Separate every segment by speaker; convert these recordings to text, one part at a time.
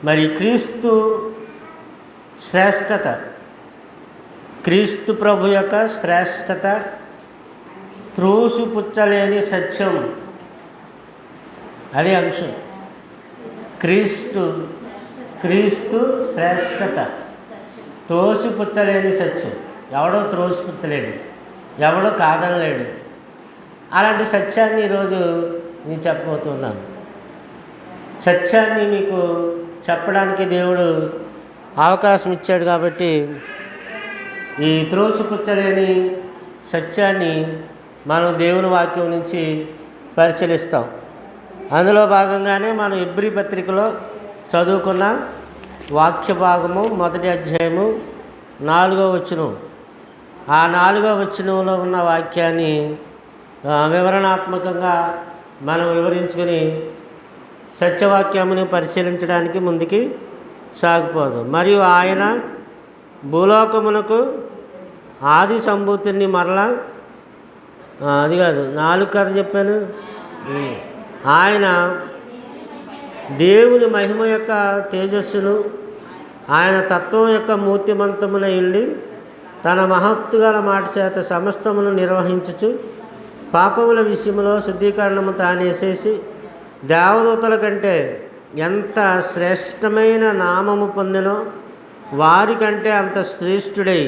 Speaker 1: మరి క్రీస్తు శ్రేష్టత, క్రీస్తు ప్రభు యొక్క శ్రేష్టత, త్రోసిపుచ్చలేని సత్యం, అదే అంశం. క్రీస్తు శ్రేష్టత, త్రోసిపుచ్చలేని సత్యం. ఎవడో త్రోసిపుచ్చలేడు, ఎవడో కాదనలేడు. అలాంటి సత్యాన్ని ఈరోజు నేను చెప్పబోతున్నాను. సత్యాన్ని మీకు చెప్పడానికి దేవుడు అవకాశం ఇచ్చాడు కాబట్టి ఈ త్రోసిపుచ్చలేని సత్యాన్ని మనం దేవుని వాక్యం నుంచి పరిశీలిస్తాం. అందులో భాగంగానే మనం హెబ్రీ పత్రికలో చదువుకున్న వాక్య భాగము 1వ అధ్యాయము 4వ వచనం. ఆ 4వ వచనంలో ఉన్న వాక్యాన్ని వివరణాత్మకంగా మనం వివరించుకొని సత్యవాక్యముని పరిశీలించడానికి ముందుకి సాగిపోదాం. మరియు ఆయన భూలోకమునకు ఆది సంభూతిని మరలా, అది కాదు 4 కథ చెప్పాను. ఆయన దేవుని మహిమ యొక్క తేజస్సును, ఆయన తత్వం యొక్క మూర్తిమంతమున ఇల్లి తన మహత్తుగల మాట చేత సమస్తమును నిర్వహించుచు పాపముల విషయంలో శుద్ధీకరణము తానేసేసి దేవదూతల కంటే ఎంత శ్రేష్టమైన నామము పొందినో వారికంటే అంత శ్రేష్ఠుడై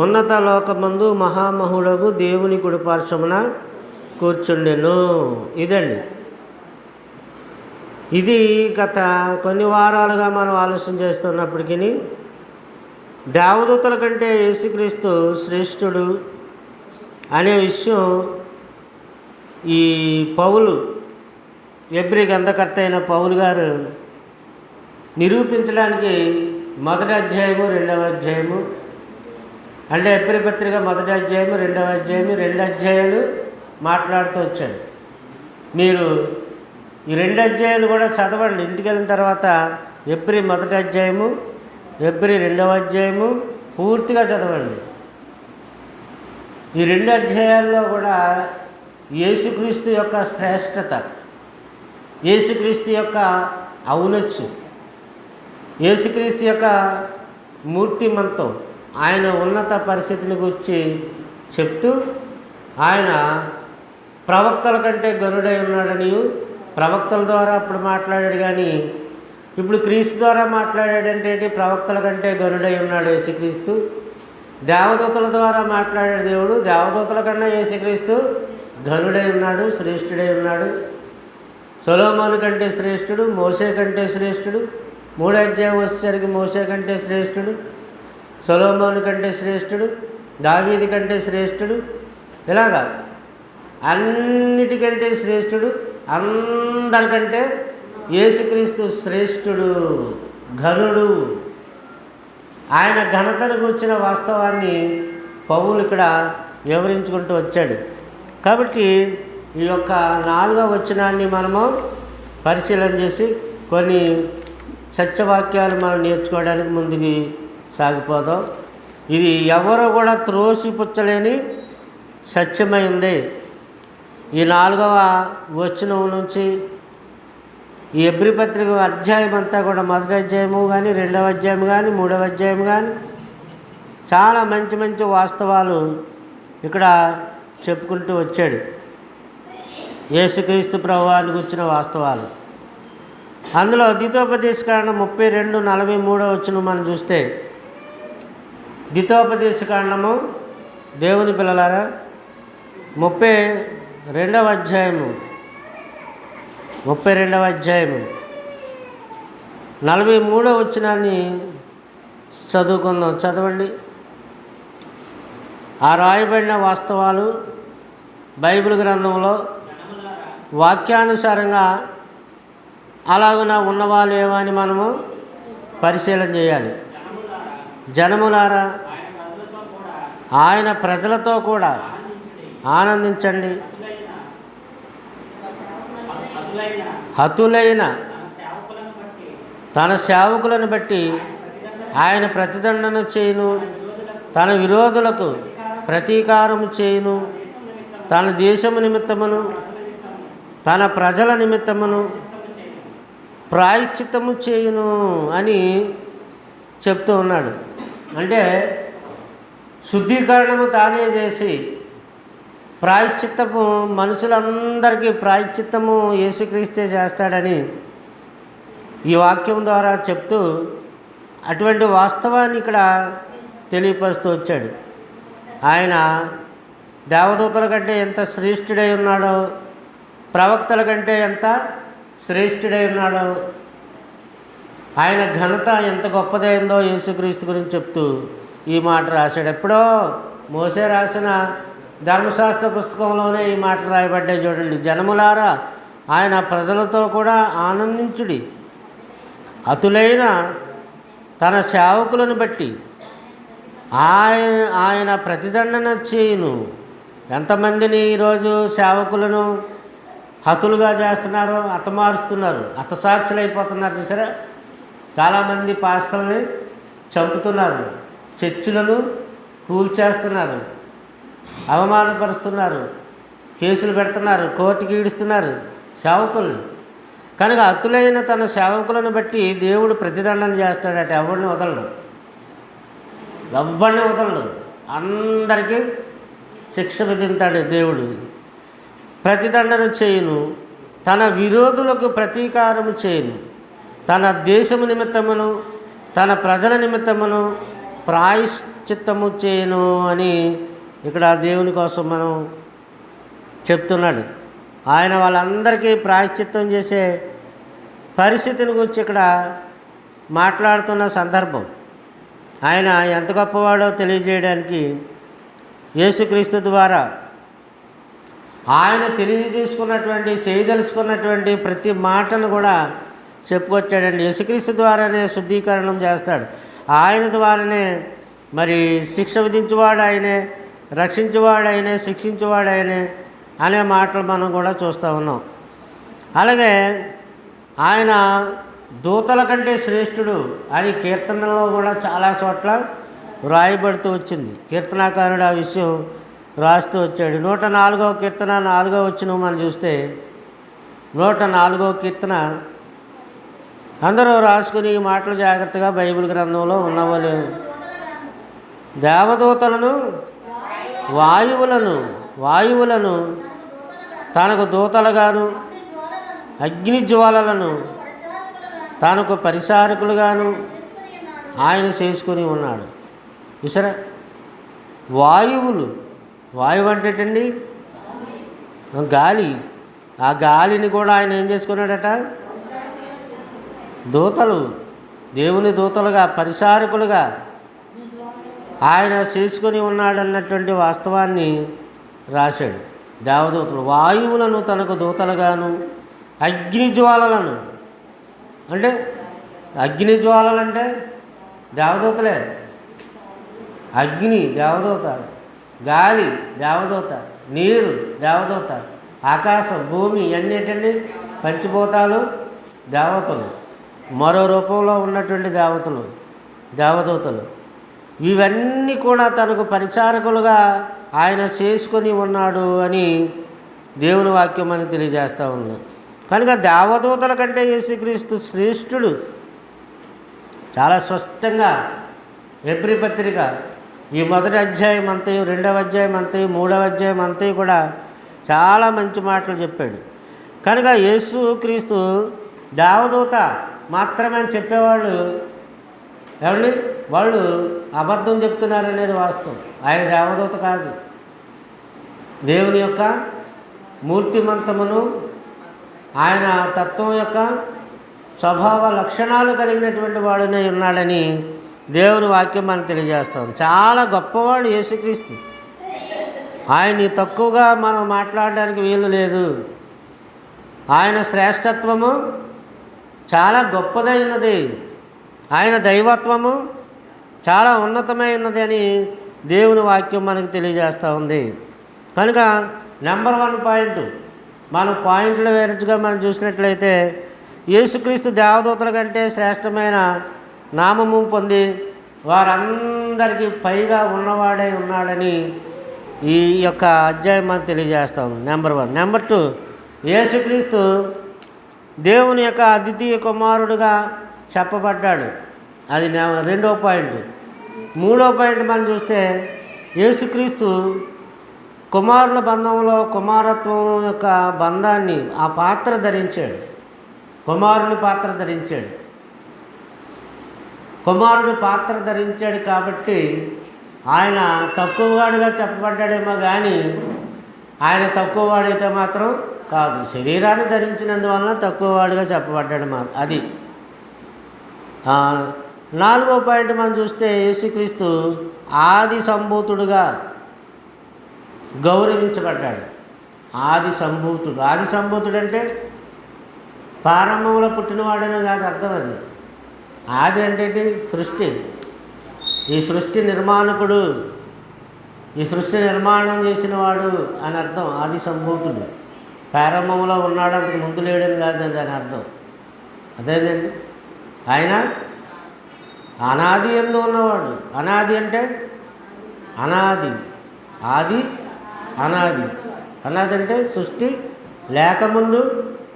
Speaker 1: ఉన్నత లోకమందు మహామహుడగు దేవుని కుడిపార్శ్వమున కూర్చుండెను. ఇదండి, ఇది గత కొన్ని వారాలుగా మనం ఆలోచన చేస్తున్నప్పటికీ దేవదూతల కంటే యేసుక్రీస్తు శ్రేష్ఠుడు అనే విషయం ఈ పౌలు, హెబ్రీ గ్రంథకర్త అయిన పౌలు గారు నిరూపించడానికి 1వ అధ్యాయము 2వ అధ్యాయము, అంటే హెబ్రీ పత్రిక 1వ అధ్యాయము 2వ అధ్యాయము 2 అధ్యాయాలు మాట్లాడుతూ వచ్చాడు. మీరు ఈ 2 అధ్యాయాలు కూడా చదవండి. ఇంటికి వెళ్ళిన తర్వాత హెబ్రీ 1వ అధ్యాయము, హెబ్రీ 2వ అధ్యాయము పూర్తిగా చదవండి. ఈ 2 అధ్యాయాల్లో కూడా యేసుక్రీస్తు యొక్క శ్రేష్టత, యేసుక్రీస్తు యొక్క ఔన్నత్యం, యేసుక్రీస్తు యొక్క మూర్తిమంతం, ఆయన ఉన్నత పరిస్థితిని గురించి చెప్తూ ఆయన ప్రవక్తల కంటే గనుడై ఉన్నాడని, ప్రవక్తల ద్వారా అప్పుడు మాట్లాడాడు, కానీ ఇప్పుడు క్రీస్తు ద్వారా మాట్లాడాడంటే ప్రవక్తల కంటే గనుడై ఉన్నాడు యేసుక్రీస్తు. దేవదూతల ద్వారా మాట్లాడాడు దేవుడు, దేవదూతల కన్నా యేసుక్రీస్తు ఘనుడై ఉన్నాడు, శ్రేష్ఠుడై ఉన్నాడు. సొలొమోను కంటే శ్రేష్ఠుడు, మోషే కంటే శ్రేష్ఠుడు. 3వ అధ్యాయం వచ్చేసరికి మోషే కంటే శ్రేష్ఠుడు, సొలొమోను కంటే శ్రేష్ఠుడు, దావీదు కంటే శ్రేష్ఠుడు. ఇలాగా అన్నిటికంటే శ్రేష్ఠుడు, అందరికంటే యేసుక్రీస్తు శ్రేష్ఠుడు, ఘనుడు. ఆయన ఘనతను కూర్చిన వాస్తవాన్ని పౌలు ఇక్కడ వివరించుకుంటూ వచ్చాడు. కాబట్టి ఈ యొక్క 4వ వచనాన్ని మనము పరిశీలన చేసి కొన్ని సత్యవాక్యాలు మనం నేర్చుకోవడానికి ముందుకు సాగిపోదాం. ఇది ఎవరో కూడా త్రోసిపుచ్చలేని సత్యమై ఉంది. ఈ 4వ వచనం నుంచి ఈ హెబ్రీ పత్రిక అధ్యాయం అంతా కూడా 1వ అధ్యాయము కానీ 2వ అధ్యాయం కానీ 3వ అధ్యాయం కానీ చాలా మంచి మంచి వాస్తవాలు ఇక్కడ చెప్పుకుంటూ వచ్చాడు. యేసుక్రీస్తు ప్రభువాన్ని గురించిన వాస్తవాలు. అందులో ద్వితోపదేశకాండం 32:43 వచనం మనం చూస్తే, ద్వితోపదేశకాండము దేవుని పిల్లలారా 32వ అధ్యాయము 43వ వచనాన్ని చదువుకుందాం. చదవండి. ఆ రాయబడిన వాస్తవాలు బైబిల్ గ్రంథంలో వాక్యానుసారంగా అలాగున ఉన్నవాళ్ళు ఏమని మనము పరిశీలన చేయాలి. జనములారా, ఆయన ప్రజలతో కూడా ఆనందించండి. హతులైన తన సేవకులను బట్టి ఆయన ప్రతిదండన చేయును, తన విరోధులకు ప్రతీకారము చేయును, తన దేశము నిమిత్తమును తన ప్రజల నిమిత్తమును ప్రాయశ్చిత్తము చేయును అని చెప్తూ ఉన్నాడు. అంటే శుద్ధీకరణము తానే చేసి ప్రాయశ్చిత్తము మనుషులందరికీ ప్రాయశ్చిత్తము యేసుక్రీస్తే చేస్తాడని ఈ వాక్యం ద్వారా చెప్తూ అటువంటి వాస్తవాన్ని ఇక్కడ తెలియపరుస్తూ వచ్చాడు. ఆయన దేవదూతల కంటే ఎంత శ్రేష్ఠుడై ఉన్నాడో, ప్రవక్తల కంటే ఎంత శ్రేష్ఠుడై ఉన్నాడో, ఆయన ఘనత ఎంత గొప్పదైందో యేసుక్రీస్తు గురించి చెప్తూ ఈ మాట రాశాడు. ఎప్పుడో మోసే రాసిన ధర్మశాస్త్ర పుస్తకంలోనే ఈ మాటలు రాయబడ్డాయి. చూడండి, జనములారా ఆయన ప్రజలతో కూడా ఆనందించుడి, అతులైన తన సేవకులను బట్టి ఆయన ప్రతిదండన చేయును. ఎంతమందిని ఈరోజు సేవకులను హతులుగా చేస్తున్నారు, హతమారుస్తున్నారు, హతసాక్షులు అయిపోతున్నారు. చూసారా, చాలామంది పాస్టర్ని చంపుతున్నారు, చర్చిలను కూల్చేస్తున్నారు, అవమానపరుస్తున్నారు, కేసులు పెడుతున్నారు, కోర్టుకి ఈడుస్తున్నారు సేవకుల్ని. కనుక హతులైన తన సేవకులను బట్టి దేవుడు ప్రతిదండన చేస్తాడట. ఎవరిని వదలడు, ఎవరిని వదలడు, అందరికీ శిక్ష విధింతాడు దేవుడు. ప్రతిదండన చేయును, తన విరోధులకు ప్రతీకారము చేయును, తన దేశము నిమిత్తమును తన ప్రజల నిమిత్తమును ప్రాయశ్చిత్తము చేయును అని ఇక్కడ దేవుని కోసం మనం చెప్తున్నాడు. ఆయన వాళ్ళందరికీ ప్రాయశ్చిత్తం చేసే పరిస్థితిని గురించి ఇక్కడ మాట్లాడుతున్న సందర్భం. ఆయన ఎంత గొప్పవాడో తెలియజేయడానికి యేసుక్రీస్తు ద్వారా ఆయన తెలియజేసుకున్నటువంటి, చేయదలుచుకున్నటువంటి ప్రతి మాటను కూడా చెప్పుకొచ్చాడండి. యేసుక్రీస్తు ద్వారానే శుద్ధీకరణం చేస్తాడు, ఆయన ద్వారానే మరి శిక్ష విధించేవాడు ఆయనే, రక్షించేవాడు ఆయనే, శిక్షించేవాడు ఆయనే అనే మాటలు మనం కూడా చూస్తూ ఉన్నాం. అలాగే ఆయన దూతల కంటే శ్రేష్ఠుడు అని కీర్తనలో కూడా చాలా చోట్ల వ్రాయబడుతూ వచ్చింది. కీర్తనాకారుడు ఆ విషయం రాస్తూ వచ్చాడు. 104వ కీర్తన 4వ వచనం మనం చూస్తే 104వ కీర్తన అందరూ రాసుకుని ఈ మాటలు జాగ్రత్తగా బైబిల్ గ్రంథంలో ఉన్నవాళ్ళు. దేవదూతలను వాయువులను తనకు దూతలుగాను, అగ్ని జ్వాలలను తనకు పరిచారకులుగాను ఆయన చేసుకుని ఉన్నాడు. చూసారా, వాయువు అంటేటండి గాలి. ఆ గాలిని కూడా ఆయన ఏం చేసుకున్నాడట, దూతలు, దేవుని దూతలుగా, పరిచారకులుగా ఆయన చేసుకొని ఉన్నాడన్నటువంటి వాస్తవాన్ని రాశాడు. దేవదూతలు వాయువులను తనకు దూతలుగాను, అగ్నిజ్వాలలను, అంటే అగ్నిజ్వాలలు అంటే దేవదూతలే. అగ్ని దేవదూత, గాలి దేవదూత, నీరు దేవదూత, ఆకాశం, భూమి ఇవన్నీ ఏంటండి పంచభూతాలు దేవతలు, మరో రూపంలో ఉన్నటువంటి దేవదూతలు. ఇవన్నీ కూడా తనకు పరిచారకులుగా ఆయన చేసుకొని ఉన్నాడు అని దేవుని వాక్యం మనకు తెలియజేస్తూ ఉంది. కనుక దేవదూతల కంటే యేసుక్రీస్తు శ్రేష్ఠుడు. చాలా స్పష్టంగా హెబ్రీ పత్రిక ఈ 1వ అధ్యాయం అంతయు, 2వ అధ్యాయం అంతయు, 3వ అధ్యాయం అంతయు కూడా చాలా మంచి మాటలు చెప్పాడు. కనుక యేసుక్రీస్తు దేవదూత మాత్రమే అని చెప్పేవాళ్ళు ఏమండి, వాళ్ళు అబద్ధం చెప్తున్నారనేది వాస్తవం. ఆయన దేవదూత కాదు. దేవుని యొక్క మూర్తిమంతమును, ఆయన తత్వం యొక్క స్వభావ లక్షణాలు కలిగినటువంటి వాడునే ఉన్నాడని దేవుని వాక్యం మనకు తెలియజేస్తాం. చాలా గొప్పవాడు యేసుక్రీస్తు. ఆయన్ని తక్కువగా మనం మాట్లాడడానికి వీలు లేదు. ఆయన శ్రేష్టత్వము చాలా గొప్పదై ఉన్నది, ఆయన దైవత్వము చాలా ఉన్నతమై ఉన్నది అని దేవుని వాక్యం మనకు తెలియజేస్తూ ఉంది. కనుక నెంబర్ 1 పాయింట్, మనం పాయింట్ల వేరుగా మనం చూసినట్లయితే యేసుక్రీస్తు దేవదూతల కంటే శ్రేష్టమైన నామము పొంది వారందరికీ పైగా ఉన్నవాడై ఉన్నాడని ఈ యొక్క అధ్యాయం మనకు తెలియజేస్తాం. నెంబర్ 1. నెంబర్ 2, యేసుక్రీస్తు దేవుని యొక్క అద్వితీయ కుమారుడుగా చెప్పబడ్డాడు. అది రెండో పాయింట్. మూడో పాయింట్ మనం చూస్తే యేసుక్రీస్తు కుమారుల బంధంలో కుమారత్వం యొక్క బంధాన్ని ఆ పాత్ర ధరించాడు. కుమారుని పాత్ర ధరించాడు. కుమారుడు పాత్ర ధరించాడు కాబట్టి ఆయన తక్కువవాడిగా చెప్పబడ్డాడేమో కానీ ఆయన తక్కువవాడైతే మాత్రం కాదు. శరీరాన్ని ధరించినందువలన తక్కువవాడిగా చెప్పబడ్డాడు అది. నాలుగో పాయింట్ మనం చూస్తే యేసుక్రీస్తు ఆది సంభూతుడుగా గౌరవించబడ్డాడు. ఆది సంభూతుడు. ఆది సంభూతుడు అంటే ప్రారంభంలో పుట్టినవాడని కాదు అర్థం. అది ఆది అంటే సృష్టి. ఈ సృష్టి నిర్మాణకుడు, ఈ సృష్టి నిర్మాణం చేసినవాడు అని అర్థం. ఆది సంభూతుడు ప్రారంభంలో ఉన్నాడు, అంతకు ముందు లేడని కాదు దాని అర్థం. అదేంటండి, ఆయన అనాది యందు ఉన్నవాడు. అనాది అంటే అనాది, ఆది అనాది. అనాది అంటే సృష్టి లేకముందు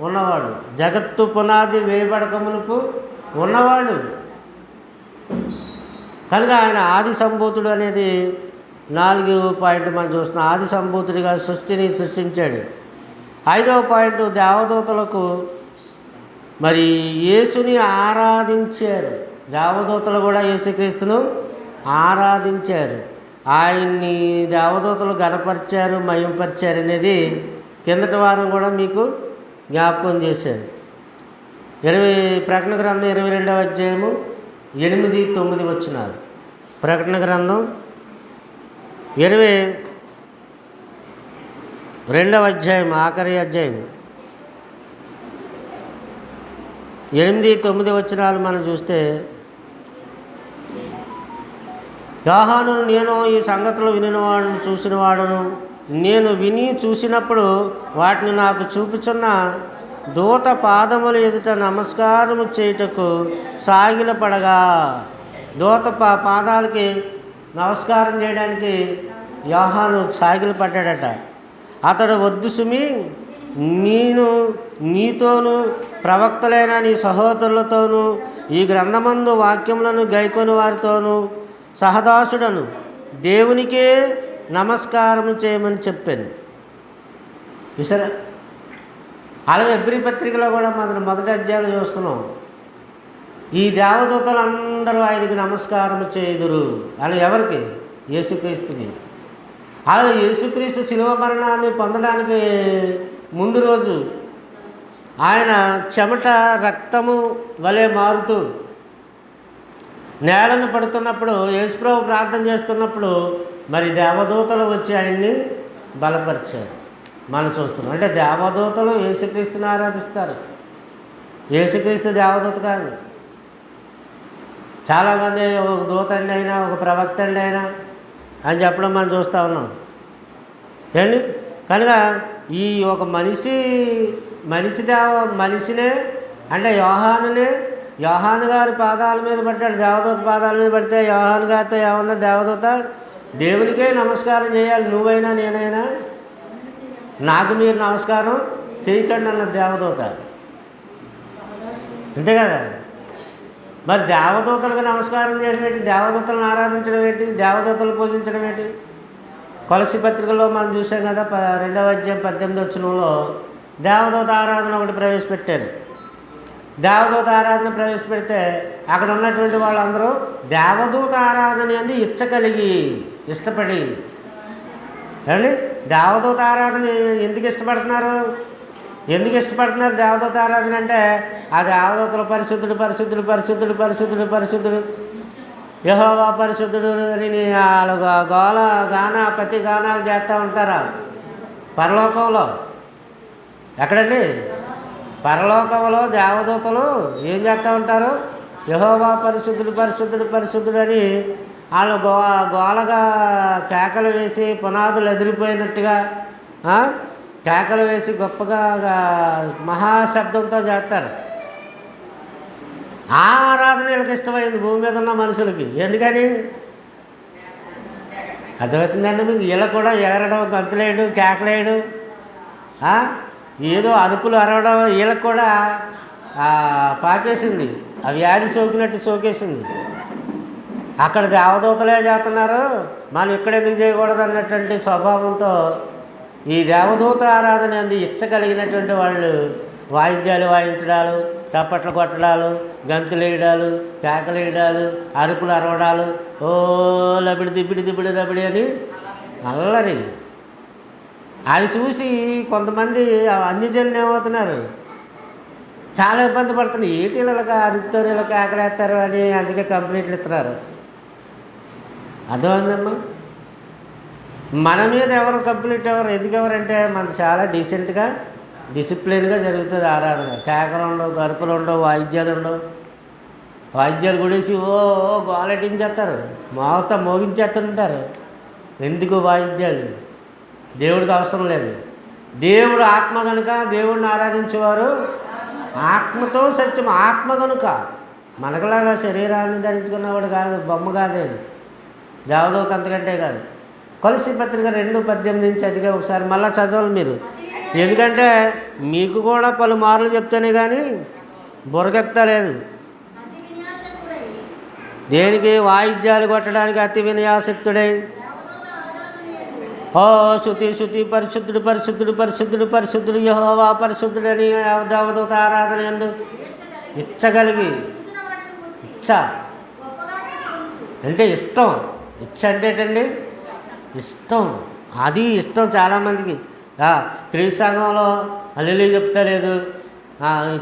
Speaker 1: ఉన్నవాడు, జగత్తు పునాది వేయబడక మునుపు ఉన్నవాడు. కనుక ఆయన ఆది సంభూతుడు అనేది 4వ పాయింట్ మనం చూస్తున్నాం. ఆది సంభూతుడిగా సృష్టిని సృష్టించాడు. 5వ పాయింట్, దేవదూతలకు మరి యేసుని ఆరాధించారు. దేవదూతలు కూడా యేసుక్రీస్తును ఆరాధించారు. ఆయన్ని దేవదూతలు గణపరిచారు, మహిమపరిచారు అనేది కిందటి వారం కూడా మీకు జ్ఞాపకం చేశారు. ప్రకటన గ్రంథం 22వ అధ్యాయము 8-9 వచనాలు. ప్రకటన గ్రంథం 22వ అధ్యాయం ఆఖరి అధ్యాయం 8-9 వచనాలు మనం చూస్తే, యోహాను, నేను ఈ సంగతులు వినినవాడును చూసినవాడును. నేను విని చూసినప్పుడు వాటిని నాకు చూపుచున్న దూత పాదముల ఎదుట నమస్కారము చేయుటకు సాగిలపడగా, దూత పాదాలకి నమస్కారం చేయడానికి యోహాను సాగిలపడ్డాడట. అతడు, వద్దు సుమి, నేను నీతోనూ ప్రవక్తలైన నీ సహోదరులతోనూ ఈ గ్రంథమందు వాక్యములను గైకొని వారితోనూ సహదాసుడను, దేవునికే నమస్కారం చేయమని చెప్పాను. విసరా అలాగే ఎబ్రీ పత్రికలో కూడా మొదటి అధ్యాయం చూస్తున్నాం. ఈ దేవదూతలందరూ ఆయనకి నమస్కారం చేయుదురు అని. ఎవరికి? యేసుక్రీస్తుకి. అలాగే యేసుక్రీస్తు శిలువ మరణాన్ని పొందడానికి ముందు రోజు ఆయన చెమట రక్తము వలె మారుతూ నేలను పడుతున్నప్పుడు, యేసుప్రభు ప్రార్థన చేస్తున్నప్పుడు మరి దేవదూతలు వచ్చి ఆయన్ని బలపరిచారు. మనం చూస్తున్నాం. అంటే దేవదూతలు యేసుక్రీస్తుని ఆరాధిస్తారు. యేసుక్రీస్తు దేవదూత కాదు. చాలామంది ఒక దూత అండి అయినా, ఒక ప్రవక్త అండి అయినా అని చెప్పడం మనం చూస్తూ ఉన్నాం ఏండి. కనుక ఈ ఒక మనిషినే అంటే యోహాను గారి పాదాల మీద పడ్డాడు. దేవదూత పాదాల మీద పడితే యోహాను గారితో ఏమన్నా దేవదూత, దేవునికే నమస్కారం చేయాలి, నువ్వైనా నేనైనా, నాకు మీరు నమస్కారం చేయకండి అన్న దేవదూత. అంతే కదా. మరి దేవదూతలకు నమస్కారం చేయడం ఏంటి? దేవదూతలను ఆరాధించడం ఏంటి? దేవదూతలు పూజించడం ఏంటి? కొలసి పత్రికలో మనం చూసాం కదా, 2వ అధ్యాయం 18వ వచనంలో దేవదూత ఆరాధన ఒకటి ప్రవేశపెట్టారు. దేవదూత ఆరాధన ప్రవేశపెడితే అక్కడ ఉన్నటువంటి వాళ్ళందరూ దేవదూత ఆరాధన అనేది ఇష్టపడి ఏమండి దేవదూత ఆరాధన ఎందుకు ఇష్టపడుతున్నారు దేవదూత ఆరాధన అంటే ఆ దేవదూతలు పరిశుద్ధుడు పరిశుద్ధుడు పరిశుద్ధుడు పరిశుద్ధుడు పరిశుద్ధుడు యెహోవా పరిశుద్ధుడు అని వాళ్ళు ప్రతి గానాలు చేస్తూ ఉంటారు. పరలోకంలో ఎక్కడండి? పరలోకంలో దేవదూతలు ఏం చేస్తూ ఉంటారు? యెహోవా పరిశుద్ధుడు పరిశుద్ధుడు పరిశుద్ధుడు అని వాళ్ళు గోలగా కేకలు వేసి పునాదులు ఎదిరిపోయినట్టుగా కేకలు వేసి గొప్పగా మహాశబ్దంతో చేస్తారు. ఆ ఆరాధన వీళ్ళకి ఇష్టమైంది భూమి మీద ఉన్న మనుషులకి. ఎందుకని? అర్థమవుతుందండి మీకు? వీళ్ళ కూడా ఎగరడం, గంతులేయడం, కేకలేయడం, ఏదో అరుపులు అరవడం వీళ్ళకి కూడా పాకేసింది, ఆ వ్యాధి సోకినట్టు సోకేసింది. అక్కడ దేవదూతలే చేస్తున్నారు, మనం ఇక్కడ ఎందుకు చేయకూడదు అన్నటువంటి స్వభావంతో ఈ దేవదూత ఆరాధన అంది ఇచ్చగలిగినటువంటి వాళ్ళు వాయిద్యాలు వాయించడాలు, చప్పట్లు కొట్టడాలు, గంతులు వేయడాలు, కేకలు వేయడాలు, అరుపులు అరవడాలు, ఓ లబిడి దిబ్బిడి అని అల్లరి. అది చూసి కొంతమంది అన్యజనులు ఏమవుతున్నారు, చాలా ఇబ్బంది పడుతున్నారు. ఏంటి వీళ్ళకి అరుస్తారు, వీళ్ళకి ఆకలేస్తారు అని అందుకే కంప్లైంట్లు ఇస్తున్నారు. అర్థమైందమ్మా? మన మీద ఎవరు కంప్లీట్ ఎందుకు ఎవరంటే మనది చాలా డీసెంట్గా డిసిప్లిన్గా జరుగుతుంది ఆరాధన. కేకలు ఉండవు, గరుపులు ఉండవు, వాయిద్యాలు ఉండవు. వాయిద్యాలు గుడేసి ఓ గోలెటించేస్తారు, మోగించేస్తుంటారు. ఎందుకు వాయిద్యాలు? దేవుడికి అవసరం లేదు. దేవుడు ఆత్మ కనుక దేవుడిని ఆరాధించేవారు ఆత్మతో సత్యం. ఆత్మ కనుక మనకులాగా శరీరాన్ని ధరించుకున్నవాడు కాదు, బొమ్మ కాదేది. దేవదూత అంతకంటే కాదు. కొలసీ పత్రిక 2:18 నుంచి అదిగా ఒకసారి మళ్ళీ చదవాలి మీరు. ఎందుకంటే మీకు కూడా పలుమార్లు చెప్తేనే కానీ బుర్రకెక్కలేదు. దేనికి? వాయిద్యాలు కొట్టడానికి అతి వినయాసక్తుడై ఓ శృతి పరిశుద్ధుడు పరిశుద్ధుడు పరిశుద్ధుడు పరిశుద్ధుడు యెహోవా పరిశుద్ధుడని దేవదూత ఆరాధన యందు ఇచ్చగలిగి, ఇచ్చ అంటే ఇష్టం. ఇచ్చ అంటే ఏంటండి? ఇష్టం. అది ఇష్టం చాలామందికి. క్రీస్తు సంఘంలో హల్లెలూయా చెప్తా లేదు,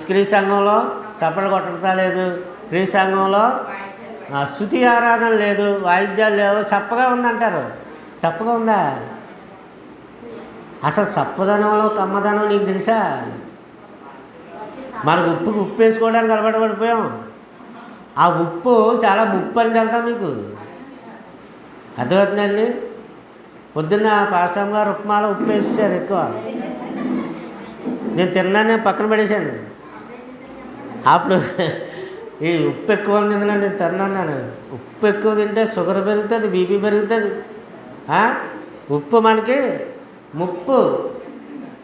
Speaker 1: క్రీస్తు సంఘంలో చప్పట్లు కొట్టడం లేదు, క్రీస్తు సంఘంలో స్తుతి ఆరాధన లేదు, వాయిద్యాలు లేవు, చప్పగా ఉందంటారు. చప్పగా ఉందా? అసలు చప్పదనంలో కమ్మదనం నీకు తెలుసా? మనకు ఉప్పు వేసుకోవడానికి అలవాటు పడిపోయాం. ఆ ఉప్పు చాలా ముప్పు అని తెలుసా మీకు? అర్థమవుతుందండి? పొద్దున్న పాస్టర్ గారు ఉప్మాలో ఉప్పు వేసేసారు ఎక్కువ. నేను తిన్నానే పక్కన పడేసాను. అప్పుడు ఈ ఉప్పు ఎక్కువ ఉంది నేను తిన్నాను. ఉప్పు ఎక్కువ తింటే షుగర్ పెరుగుతుంది, బీపీ పెరుగుతుంది. ఉప్పు మనకి ముప్పు.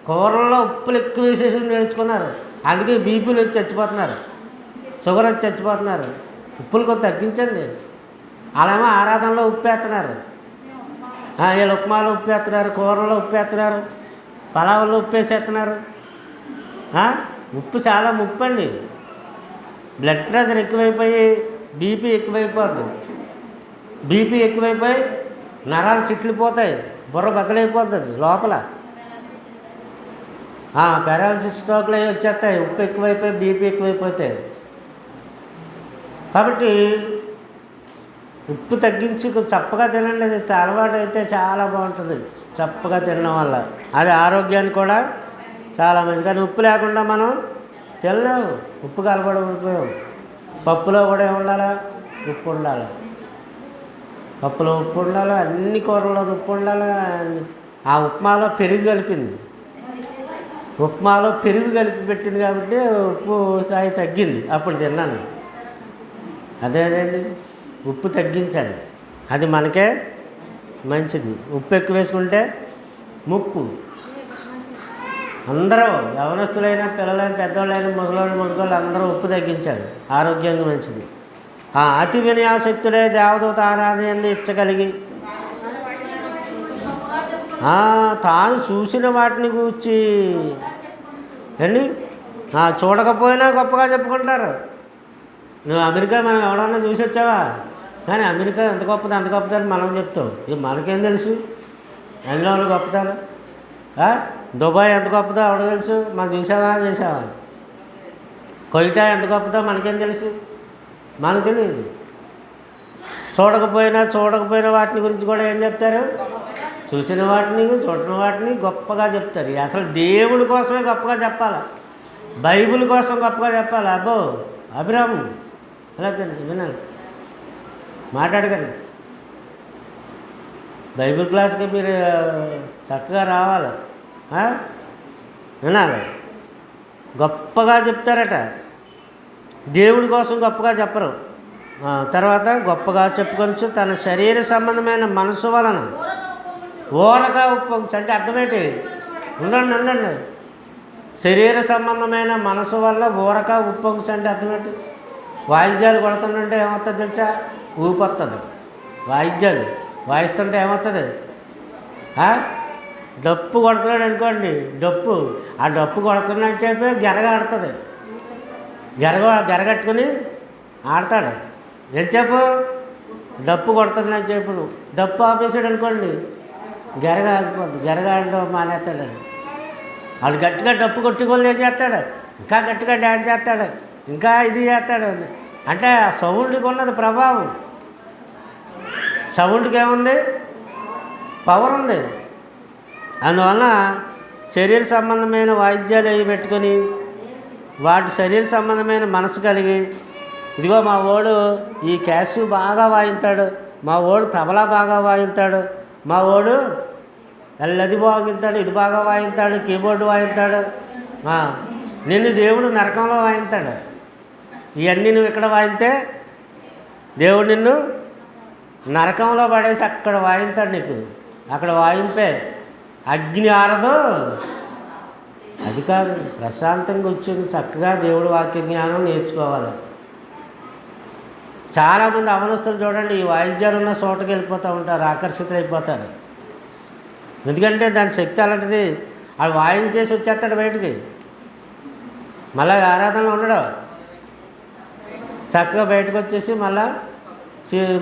Speaker 1: కూరల్లో ఉప్పులు ఎక్కువ వేసేసి నేర్చుకున్నారు, అందుకే బీపీలు వచ్చి చచ్చిపోతున్నారు, షుగర్ వచ్చి చచ్చిపోతున్నారు. ఉప్పులు కొంత తగ్గించండి. అలామో ఆరాధనలో ఉప్పు వేస్తున్నారు, వీళ్ళు ఉప్మాలో ఉప్పు వేస్తున్నారు, కూరల్లో ఉప్పు వేస్తున్నారు, పలావుల్లో ఉప్పు వేసేస్తున్నారు. ఉప్పు చాలా ముప్పు అండి. బ్లడ్ ప్రెషర్ ఎక్కువైపోయి బీపీ ఎక్కువైపోద్ది. బీపీ ఎక్కువైపోయి నరాలు చిట్లిపోతాయి, బుర్ర బద్దలైపోతుంది లోపల. పారాలసిస్ స్ట్రోక్లు అవి వచ్చేస్తాయి, ఉప్పు ఎక్కువైపోయి బీపీ ఎక్కువైపోతాయి. కాబట్టి ఉప్పు తగ్గించి చప్పగా తినండి. అది అలవాటు అయితే చాలా బాగుంటుంది చప్పగా తినడం వల్ల. అది ఆరోగ్యానికి కూడా చాలా మంచిది. కానీ ఉప్పు లేకుండా మనం తినలేము, ఉప్పుకి అలవాటు పడిపోయాం. పప్పులో కూడా ఏముండాలా? ఉప్పు ఉండాలి. పప్పులో ఉప్పు ఉండాలి, అన్ని కూరల్లో ఉప్పు ఉండాలి. ఆ ఉప్మాలో పెరుగు కలిపింది, ఉప్మాలో పెరుగు కలిపి పెట్టింది కాబట్టి ఉప్పు స్థాయి తగ్గింది. అప్పుడు తిన్నాను. అదేనండి, ఉప్పు తగ్గించండి, అది మనకే మంచిది. ఉప్పు ఎక్కువ వేసుకుంటే ముప్పు. అందరూ యవనస్తులైనా, పిల్లలైన, పెద్దవాళ్ళైనా, ముసలోళ్ళు అందరూ ఉప్పు తగ్గించాడు, ఆరోగ్యానికి మంచిది. అతి వినయాసక్తుడే దేవదూత ఆరాధన ఇచ్చగలిగి తాను చూసిన వాటిని గూర్చి అండి చూడకపోయినా గొప్పగా చెప్పుకుంటారు. నువ్వు అమెరికా మనం ఎవడన్నా చూసి వచ్చావా? కానీ అమెరికా ఎంత గొప్పది అంత గొప్పదని మనం చెప్తాం. ఇది మనకేం తెలుసు అందులో వాళ్ళు గొప్పతారు? దుబాయ్ ఎంత గొప్పదో ఎవడో తెలుసు? మనం చేసావా? కొయిటా ఎంత గొప్పదో మనకేం తెలుసు? మనకు తెలియదు. చూడకపోయినా వాటిని గురించి కూడా ఏం చెప్తారు? చూసిన వాటిని, చూడని వాటిని గొప్పగా చెప్తారు. అసలు దేవుడి కోసమే గొప్పగా చెప్పాలి, బైబిల్ కోసం గొప్పగా చెప్పాలి. అబ్బో అభిరాము అలా వినండి, మాట్లాడకండి. బైబిల్ క్లాస్కి మీరు చక్కగా రావాలి, వినాలి. గొప్పగా చెప్తారట, దేవుడి కోసం గొప్పగా చెప్పరు. తర్వాత గొప్పగా చెప్పుకొచ్చు తన శరీర సంబంధమైన మనసు వలన ఊరక ఉప్పొంగు. అంటే అర్థమేంటి? ఉండండి శరీర సంబంధమైన మనసు వల్ల ఊరక ఉప్పొంగుస అంటే అర్థమేంటి? వాయిద్యాలు కొడుతుంటే ఏమవుతుంది తెలుసా? ఊపొస్తుంది. వాయిద్యాలు వాయిస్తుంటే ఏమవుతుంది? డప్పు కొడుతున్నాడు అనుకోండి, ఆ డప్పు కొడుతున్నాడు చెప్పి గెరగాడుతుంది. గెరగట్టుకుని ఆడతాడు. ఎంతసేపు? డప్పు కొడుతున్నాడు చెప్పు. డప్పు ఆపేసాడు అనుకోండి, ఆగిపోద్ది. ఆడడం మానేస్తాడు. వాడు గట్టిగా డప్పు కొట్టుకోలేదు ఏం చేస్తాడు? ఇంకా గట్టిగా డ్యాన్స్ చేస్తాడు, ఇంకా ఇది చేస్తాడు. అంటే ఆ సౌండ్కి ఉన్నది ప్రభావం. సౌండ్కి ఏముంది? పవర్ ఉంది. అందువలన శరీర సంబంధమైన వాయిద్యాలు అవి పెట్టుకొని వాటి శరీర సంబంధమైన మనసు కలిగి, ఇదిగో మా వాడు ఈ క్యాషు బాగా వాయిస్తాడు, మా వాడు తబలా బాగా వాయిస్తాడు, మా వాడు అది బాగుంటాడు, ఇది బాగా వాయిస్తాడు, కీబోర్డు వాయిస్తాడు, నిన్ను దేవుడు నరకంలో వాయిస్తాడు. ఇవన్నీ నువ్వు ఇక్కడ వాయిస్తే దేవుడు నిన్ను నరకంలో పడేసి అక్కడ వాయిస్తాడు. నీకు అక్కడ వాయింపే అగ్ని ఆరదు. అది కాదు, ప్రశాంతంగా కూర్చొని చక్కగా దేవుడు వాక్య జ్ఞానం నేర్చుకోవాలి. చాలామంది అవనస్తులు చూడండి, ఈ వాయిద్యాలు ఉన్న చోటకి వెళ్ళిపోతూ ఉంటారు, ఆకర్షితులైపోతారు. ఎందుకంటే దాని శక్తి అలాంటిది. అది వాయించేసి వచ్చేస్తాడు బయటికి, మళ్ళీ ఆరాధనలో ఉండడు. చక్కగా బయటకు వచ్చేసి మళ్ళీ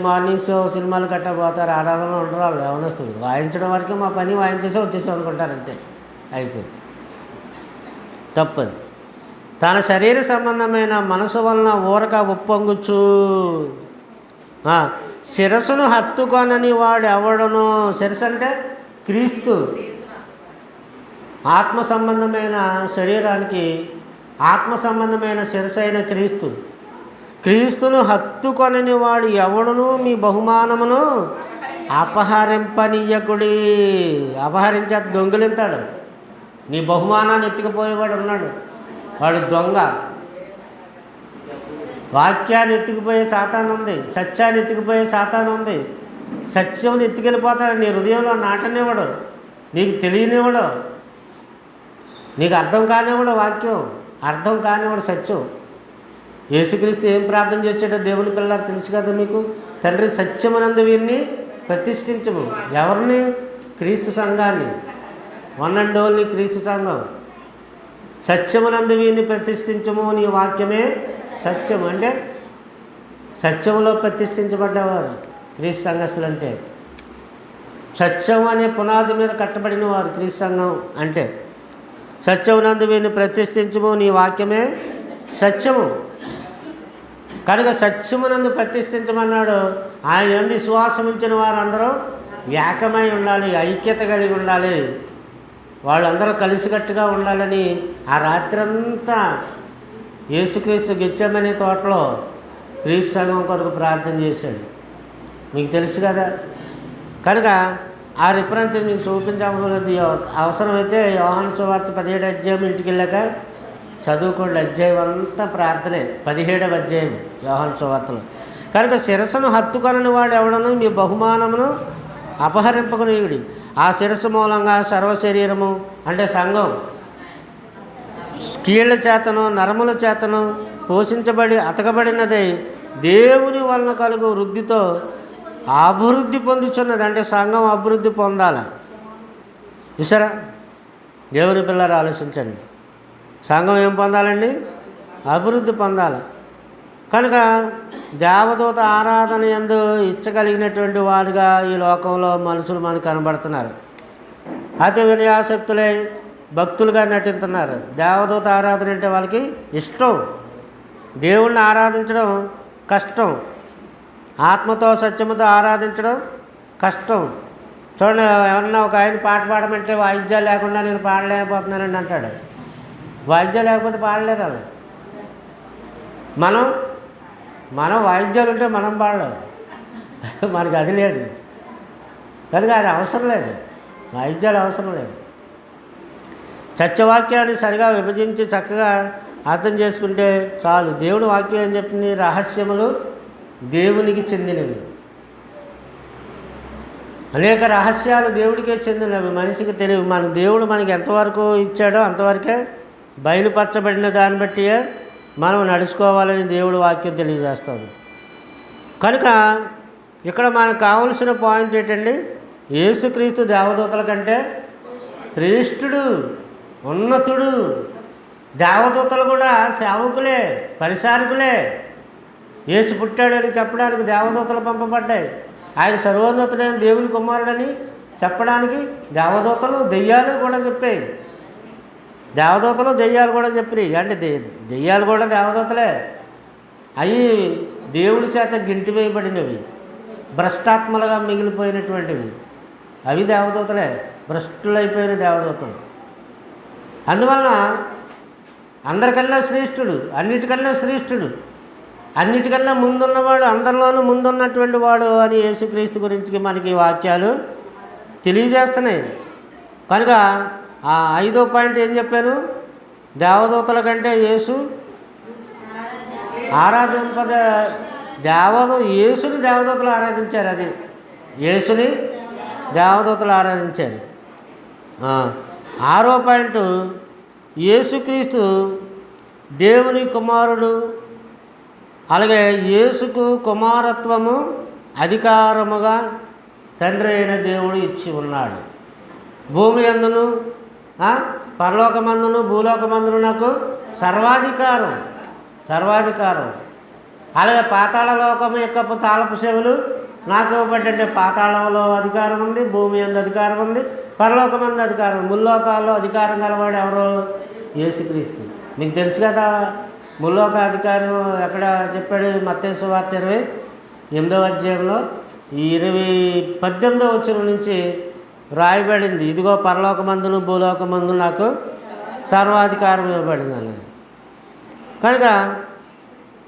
Speaker 1: మార్నింగ్ షో సినిమాలు గట్టా పోతారు, ఆరాధనలో ఉండరు వాళ్ళు. యవనస్తులు వాయించడం వరకు మా పని వాయించేసి వచ్చేసి అనుకుంటారు, అంతే, అయిపోయింది. తప్పదు. తన శరీర సంబంధమైన మనసు వలన ఊరక ఉప్పొంగుచు శిరస్సును హత్తుకొనని వాడు ఎవడనో. శిరస్సు అంటే క్రీస్తు. ఆత్మ సంబంధమైన శరీరానికి ఆత్మ సంబంధమైన శిరస్సు అయిన క్రీస్తు. క్రీస్తును హత్తుకొనని వాడు ఎవడును మీ బహుమానమును అపహరింపనీయకుడి. అపహరించే దొంగిలింతాడు. నీ బహుమానాన్ని ఎత్తుకుపోయేవాడు ఉన్నాడు, వాడు దొంగ. వాక్యాన్ని ఎత్తుకుపోయే సాతాను ఉంది, సత్యాన్ని ఎత్తుకుపోయే సాతాను ఉంది. సత్యం ఎత్తుకెళ్ళిపోతాడు, నీ హృదయంలో నాటనివ్వడు, నీకు తెలియనివ్వడు, నీకు అర్థం కానివ్వడు. వాక్యం అర్థం కానివ్వడు, సత్యం. యేసుక్రీస్తు ఏం ప్రార్థన చేసాడో దేవుని పిల్లలు తెలుసు కదా మీకు. తండ్రి సత్యమునందు వీరిని ప్రతిష్ఠించము. ఎవరిని? క్రీస్తు సంఘాన్ని, వన్ అండ్ ఓన్లీ క్రీస్తు సంఘం. సత్యమునందు వీరిని ప్రతిష్ఠించము, నీ వాక్యమే సత్యం. అంటే సత్యంలో ప్రతిష్ఠించబడ్డవారు క్రీస్తు సంఘస్థులు అంటే. సత్యం అనే పునాది మీద కట్టబడిన వారు క్రీస్తు సంఘం అంటే. సత్యమునందు వీరిని ప్రతిష్ఠించము, నీ వాక్యమే సత్యము. కనుక సత్యమునందు ప్రతిష్ఠించమన్నాడు. ఆయన యందు విశ్వాసం ఉంచిన వారందరూ ఏకమై ఉండాలి, ఐక్యత కలిగి ఉండాలి, వాళ్ళందరూ కలిసికట్టుగా ఉండాలని ఆ రాత్రంతా యేసుక్రీస్తు గెత్సేమనే తోటలో క్రీస్తు సంఘం కొరకు ప్రార్థన చేశాడు. మీకు తెలుసు కదా. కనుక ఆ రిఫరెన్స్ మీకు చూపించవలసింది. అవసరమైతే యోహాను సువార్త 17వ అధ్యాయం ఇంటికి వెళ్ళాక చదువుకోండి. అధ్యాయం అంతా ప్రార్థనే, 17వ అధ్యాయం యోహాను సువార్తలో. కనుక శిరస్సును హత్తుకొనని వాడు ఎవడను మీ బహుమానమును అపహరింపకునీయుడి. ఆ శిరస్సు మూలంగా సర్వ శరీరము అంటే సంఘం కీళ్ళ చేతను నరముల చేతను పోషించబడి అతకబడినదై దేవుని వలన కలుగు వృద్ధితో అభివృద్ధి పొందుతున్నది. అంటే సంఘం అభివృద్ధి పొందాలి. చూసారా? దేవుని పిల్లలు ఆలోచించండి. సంఘం ఏం పొందాలండి? అభివృద్ధి పొందాలి. కనుక దేవదూత ఆరాధన యందు ఇచ్చగలిగినటువంటి వాడుగా ఈ లోకంలో మనుషులు మనకు కనబడుతున్నారు. అతి వినయాసక్తులై భక్తులుగా నటిస్తున్నారు. దేవదూత ఆరాధన అంటే వాళ్ళకి ఇష్టం. దేవుణ్ణి ఆరాధించడం కష్టం, ఆత్మతో సత్యముతో ఆరాధించడం కష్టం. చూడండి, ఏమన్నా ఒక ఆయన పాట పాడమంటే వాయిద్యాలు లేకుండా నేను పాడలేకపోతున్నానండి అంటాడు. వాయిద్యాలు లేకపోతే పాడలేరు వాళ్ళు. మనం వాయిద్యాలు ఉంటే మనం పాడలేం, మనకు అది లేదు. కనుక అది అవసరం లేదు, వాయిద్యాలు అవసరం లేదు. సత్యవాక్యాన్ని సరిగా విభజించి చక్కగా అర్థం చేసుకుంటే చాలు. దేవుని వాక్యం ఏం చెప్తుంది? రహస్యములు దేవునికి చెందినవి. అనేక రహస్యాలు దేవుడికే చెందినవి, మనిషికి తెలియవు. మన దేవుడు మనకి ఎంతవరకు ఇచ్చాడో అంతవరకే బయలుపరచబడిన దాన్ని బట్టి మనం నడుచుకోవాలని దేవుడు వాక్యం తెలియజేస్తుంది. కనుక ఇక్కడ మనకు కావలసిన పాయింట్ ఏంటండి, యేసుక్రీస్తు దేవదూతల కంటే శ్రేష్ఠుడు, ఉన్నతుడు. దేవదూతలు కూడా సేవకులే, పరిచారకులే. యేసు పుట్టాడని చెప్పడానికి దేవదూతలు పంపబడ్డాయి. ఆయన సర్వోన్నతుడైన దేవుని కుమారుడని చెప్పడానికి దేవదూతలు, దెయ్యాలు కూడా చెప్పాయి. దేవదూతలు, దెయ్యాలు కూడా చెప్పాయి. అంటే దెయ్యాలు కూడా దేవదూతలే. అవి దేవుడి చేత గింటివేయబడినవి, భ్రష్టాత్మలుగా మిగిలిపోయినటువంటివి. అవి దేవదూతలే, భ్రష్టులైపోయిన దేవదూతలు. అందువలన అందరికన్నా శ్రేష్ఠుడు, అన్నిటికన్నా శ్రేష్ఠుడు, అన్నిటికన్నా ముందున్నవాడు, అందరిలోనూ ముందున్నటువంటి వాడు అని యేసుక్రీస్తు గురించి మనకి వాక్యాలు తెలియజేస్తున్నాయి. కనుక ఆ 5వ పాయింట్ ఏం చెప్పాను, దేవదూతల కంటే యేసు యేసుని దేవదూతలు ఆరాధించారు. అది యేసుని దేవదూతలు ఆరాధించారు. 6వ పాయింట్, యేసుక్రీస్తు దేవుని కుమారుడు. అలాగే యేసుకు కుమారత్వము అధికారముగా తండ్రి అయిన దేవుడు ఇచ్చి ఉన్నాడు. భూమి అందును పరలోకమందును భూలోకమందును నాకు సర్వాధికారం. అలాగే పాతాళ లోకం యొక్క తాళపు చెవులు నాకు ఇవ్వబడ్డంటే పాతాళంలో అధికారం ఉంది, భూమి అందు అధికారం ఉంది, పరలోకమందు అధికారం. ముల్లోకాల్లో అధికారం గలవాడు ఎవరో? యేసుక్రీస్తు. మీకు తెలుసు కదా ముల్లోక అధికారం ఎక్కడ చెప్పాడు? మత్తయి సువార్త 28వ అధ్యాయంలో 18వ వచనం నుంచి రాయబడింది. ఇదిగో పరలోకమందును భూలోకమందు నాకు సర్వాధికారం ఇవ్వబడింది అన్నది. కనుక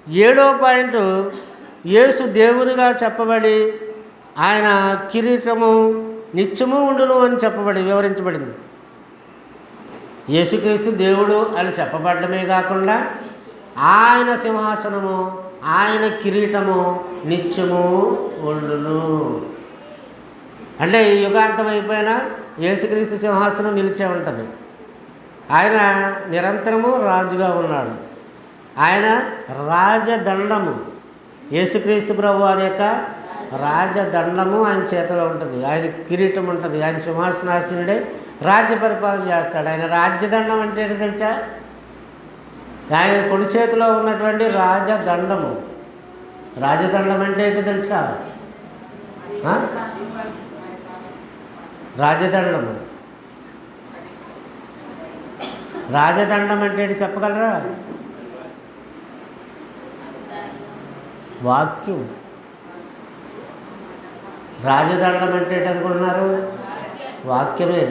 Speaker 1: 7వ పాయింట్, యేసు దేవునిగా చెప్పబడి ఆయన కిరీటము నిత్యము ఉండును అని చెప్పబడి వివరించబడింది. యేసుక్రీస్తు దేవుడు అని చెప్పబడమే కాకుండా ఆయన సింహాసనము, ఆయన కిరీటము నిత్యము ఉండును. అంటే ఈ యుగాంతం అయిపోయినా యేసుక్రీస్తు సింహాసనం నిలిచే ఉంటుంది. ఆయన నిరంతరము రాజుగా ఉన్నాడు. ఆయన రాజదండము, యేసుక్రీస్తు ప్రభు వారి యొక్క రాజదండము ఆయన చేతిలో ఉంటుంది. ఆయన కిరీటం ఉంటుంది. ఆయన సింహాసనాసీనుడే రాజ్య పరిపాలన చేస్తాడు. ఆయన రాజ్యదండం అంటే ఏంటి తెలుసా? ఆయన కుడి చేతిలో ఉన్నటువంటి రాజదండము. రాజదండం అంటే ఏంటి తెలుసా? రాజదండము అంటే ఏంటి చెప్పగలరా? వాక్యం. రాజదండం అంటే ఏంటి అనుకుంటున్నారు? వాక్యమే.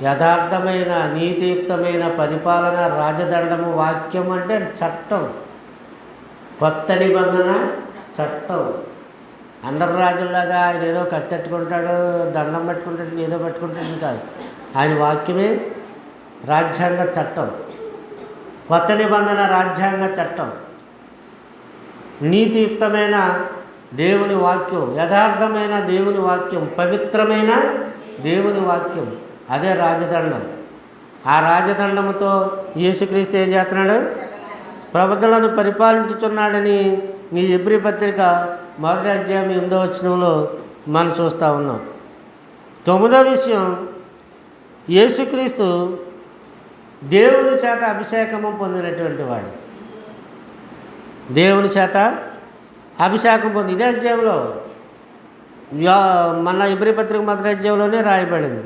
Speaker 1: యథార్థమైన నీతియుక్తమైన పరిపాలన రాజదండము. వాక్యం అంటే చట్టం, కొత్త నిబంధన చట్టం. అందరు రాజుల్లాగా ఆయన ఏదో కత్తెట్టుకుంటాడు, దండం పట్టుకుంటాడు, ఏదో పట్టుకుంటాడు కాదు. ఆయన వాక్యమే రాజ్యాంగ చట్టం, కొత్త నిబంధన రాజ్యాంగ చట్టం. నీతియుక్తమైన దేవుని వాక్యం, యథార్థమైన దేవుని వాక్యం, పవిత్రమైన దేవుని వాక్యం, అదే రాజదండం. ఆ రాజదండముతో యేసుక్రీస్తు ఏం చేస్తున్నాడు? ప్రజలను పరిపాలించుచున్నాడని ఈ హెబ్రీ పత్రిక 1వ అధ్యాయం 8వ వచనంలో మనం చూస్తూ ఉన్నాం. 9వ విషయం, యేసుక్రీస్తు దేవుని చేత అభిషేకము పొందినటువంటి వాడు. దేవుని చేత అభిషేకం పొంది ఇదే అధ్యాయంలో మన హెబ్రీ పత్రిక 1వ అధ్యాయంలోనే రాయబడింది.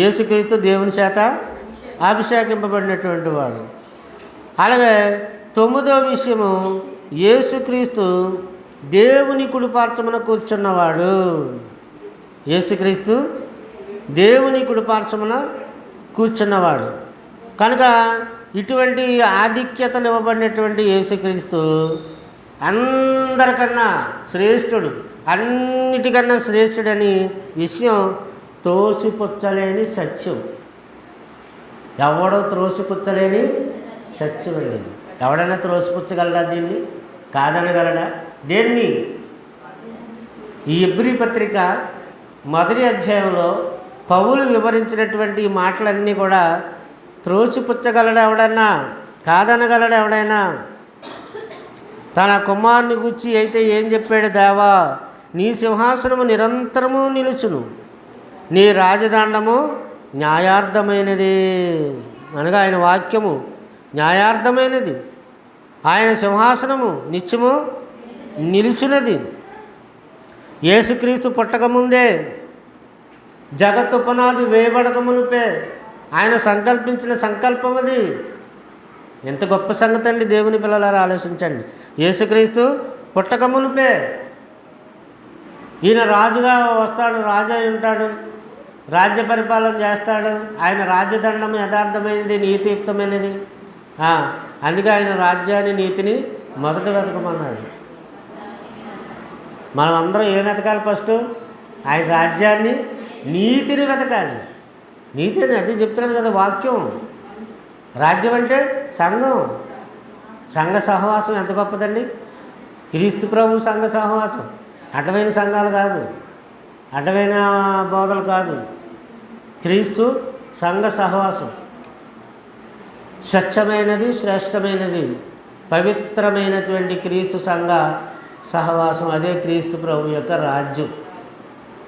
Speaker 1: యేసుక్రీస్తు దేవుని చేత అభిషేకింపబడినటువంటి వాడు. అలాగే 9వ విషయము, యేసుక్రీస్తు దేవుని కుడిపార్శ్వమున కూర్చున్నవాడు. యేసుక్రీస్తు దేవుని కుడిపార్శ్వమున కూర్చున్నవాడు. కనుక ఇటువంటి ఆధిక్యతను ఇవ్వబడినటువంటి యేసుక్రీస్తు అందరికన్నా శ్రేష్ఠుడు, అన్నిటికన్నా శ్రేష్ఠుడని విషయం త్రోసిపుచ్చలేని సత్యం. ఎవడో త్రోసిపుచ్చలేని సత్యం అండి. ఎవడైనా త్రోసిపుచ్చగలడా? దీన్ని కాదనగలడా? దేన్ని? ఈ హెబ్రీ పత్రిక 1వ అధ్యాయంలో పౌలు వివరించినటువంటి మాటలన్నీ కూడా త్రోసిపుచ్చగలడు ఎవడన్నా? కాదనగలడు ఎవడైనా? తన కుమారుని గురించి అయితే ఏం చెప్పాడు? దేవా, నీ సింహాసనము నిరంతరము నిలుచును, నీ రాజదండము న్యాయార్థమైనది. అనగా ఆయన వాక్యము న్యాయార్థమైనది, ఆయన సింహాసనము నిత్యము నిలుచున్నది. యేసుక్రీస్తు పుట్టకముందే, జగత్తు పునాది వేయబడక మునుపే ఆయన సంకల్పించిన సంకల్పం అది. ఎంత గొప్ప సంగతి అండి దేవుని పిల్లలారా, ఆలోచించండి. యేసుక్రీస్తు పుట్టక మునుపే ఈయన రాజుగా వస్తాడు, రాజు అయి ఉంటాడు, రాజ్య పరిపాలన చేస్తాడు. ఆయన రాజ్యదండం యథార్థమైనది, నీతియుక్తమైనది. అందుకే ఆయన రాజ్యాన్ని, నీతిని మొదట వెతకమన్నాడు. మనం అందరం ఏం వెతకాలి? ఫస్ట్ ఆయన రాజ్యాన్ని, నీతిని వెతకాలి. నీతి అని అది చెప్తున్నాను కదా వాక్యం. రాజ్యం అంటే సంఘం, సంఘ సహవాసం ఎంత గొప్పదండి. క్రీస్తు ప్రభు సంఘ సహవాసం, అడ్డమైన సంఘాలు కాదు, అడ్డమైన బోధలు కాదు. క్రీస్తు సంఘ సహవాసం స్వచ్ఛమైనది, శ్రేష్టమైనది, పవిత్రమైనటువంటి క్రీస్తు సంఘ సహవాసం. అదే క్రీస్తు ప్రభు యొక్క రాజ్యం.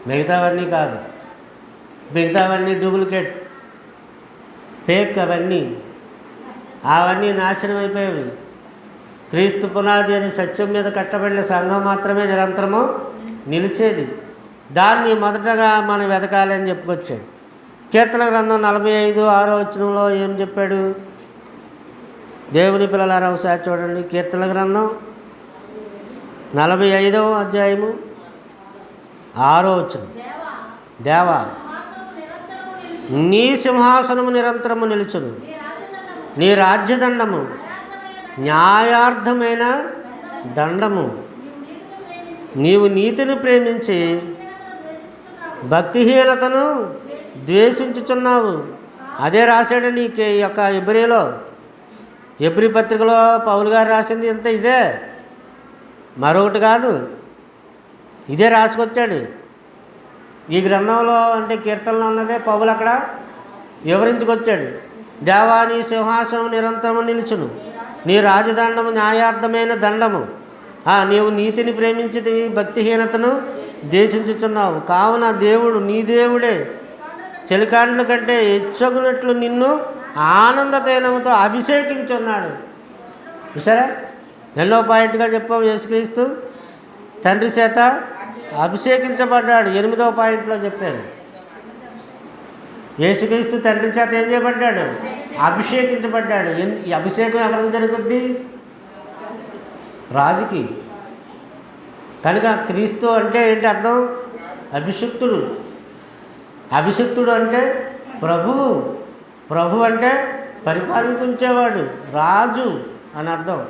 Speaker 1: మిగతావన్నీ కాదు, మిగతావన్నీ డూప్లికేట్, ఫేక్. అవన్నీ నాశనం అయిపోయేవి. క్రీస్తు పునాది అని సత్యం మీద కట్టబడిన సంఘం మాత్రమే నిరంతరము నిలిచేది. దాన్ని మొదటగా మనం వెతకాలి అని చెప్పుకొచ్చాడు. కీర్తన గ్రంథం 45:6 ఏం చెప్పాడు? దేవుని పిల్లలారా ఒకసారి చూడండి. కీర్తన గ్రంథం 45:6. దేవా, నీ సింహాసనము నిరంతరము నిలుచును, నీ రాజ్యదండము న్యాయార్థమైన దండము. నీవు నీతిని ప్రేమించి భక్తిహీనతను ద్వేషించుచున్నావు. అదే రాశాడు నీకు ఈ యొక్క ఎబ్రీ పత్రికలో పౌలు గారు రాసింది ఇంత ఇదే, మరొకటి కాదు. ఇదే రాసుకొచ్చాడు ఈ గ్రంథంలో. అంటే కీర్తనలో ఉన్నదే పౌలు అక్కడ వివరించుకొచ్చాడు. దేవా, నీ సింహాసనం నిరంతరము నిలుచును, నీ రాజదండము న్యాయార్థమైన దండము. నీవు నీతిని ప్రేమించితివి, భక్తిహీనతను ద్వేషించుచున్నావు. కావున దేవుడు, నీ దేవుడే చెలికాండ్ల కంటే హెచ్చగునట్లు నిన్ను ఆనంద తైలముతో అభిషేకించున్నాడు. సరే, 2వ పాయింట్గా చెప్పాము. యేసుక్రీస్తు తండ్రి చేత అభిషేకించబడ్డాడు. 8వ పాయింట్లో చెప్పాను. యేసుక్రీస్తు తండ్రి చేత ఏం చేయబడ్డాడు? అభిషేకించబడ్డాడు. ఈ అభిషేకం ఎవరికి జరుగుద్ది? రాజుకి. కనుక క్రీస్తు అంటే ఏంటి అర్థం? అభిషిక్తుడు. అభిషిక్తుడు అంటే ప్రభువు. ప్రభు అంటే పరిపాలించేవాడు, రాజు అని అర్థం.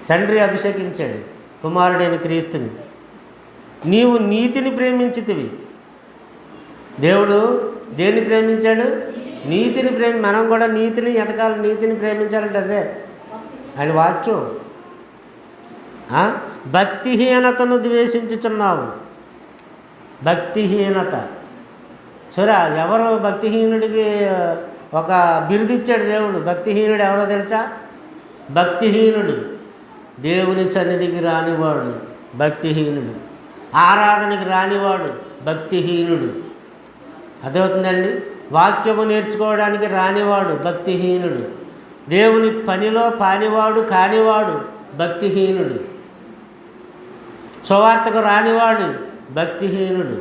Speaker 1: తండ్రి అభిషేకించాడు కుమారుడైన క్రీస్తుని. నీవు నీతిని ప్రేమించితివి. దేవుడు దేన్ని ప్రేమించాడు? నీతిని మనం కూడా నీతిని ఎతకాలి, నీతిని ప్రేమించాలంటే అదే ఆయన వాక్యం. భక్తిహీనతను ద్వేషించుచున్నావు. భక్తిహీనత. సరే, ఎవరు భక్తిహీనుడికి ఒక బిరుదిచ్చాడు దేవుడు. భక్తిహీనుడు ఎవరో తెలుసా? భక్తిహీనుడు, దేవుని సన్నిధికి రానివాడు భక్తిహీనుడు, ఆరాధనకి రానివాడు భక్తిహీనుడు. అదవుతుందండి. వాక్యము నేర్చుకోవడానికి రానివాడు భక్తిహీనుడు, దేవుని పనిలో పానివాడు కానివాడు భక్తిహీనుడు, సువార్తకు రానివాడు భక్తిహీనుడు.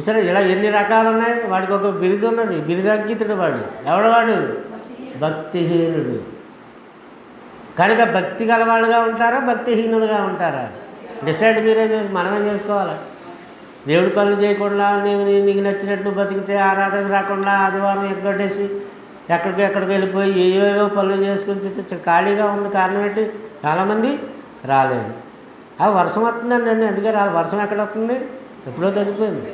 Speaker 1: సరే, ఇలా ఎన్ని రకాలు ఉన్నాయి. వాడికి ఒక బిరుదు ఉన్నది, బిరుదంకితుడు. వాడు ఎవడవాడు? భక్తిహీనుడు. కనుక భక్తి గలవాడుగా ఉంటారా, భక్తిహీనులుగా ఉంటారా? డిసైడ్ మీరే మనమే చేసుకోవాలి. దేవుడి పనులు చేయకుండా నీకు నచ్చినట్టు బతికితే, ఆరాధనకు రాకుండా ఆదివారం ఎగ్గొట్టేసి ఎక్కడికి వెళ్ళిపోయి ఏవేవో పనులు చేసుకుని ఖాళీగా ఉంది. కారణం ఏంటి? చాలామంది రాలేదు. వర్షం వస్తుందండి, అందుకే వర్షం ఎక్కడ వస్తుంది? ఎప్పుడో తగ్గిపోయింది.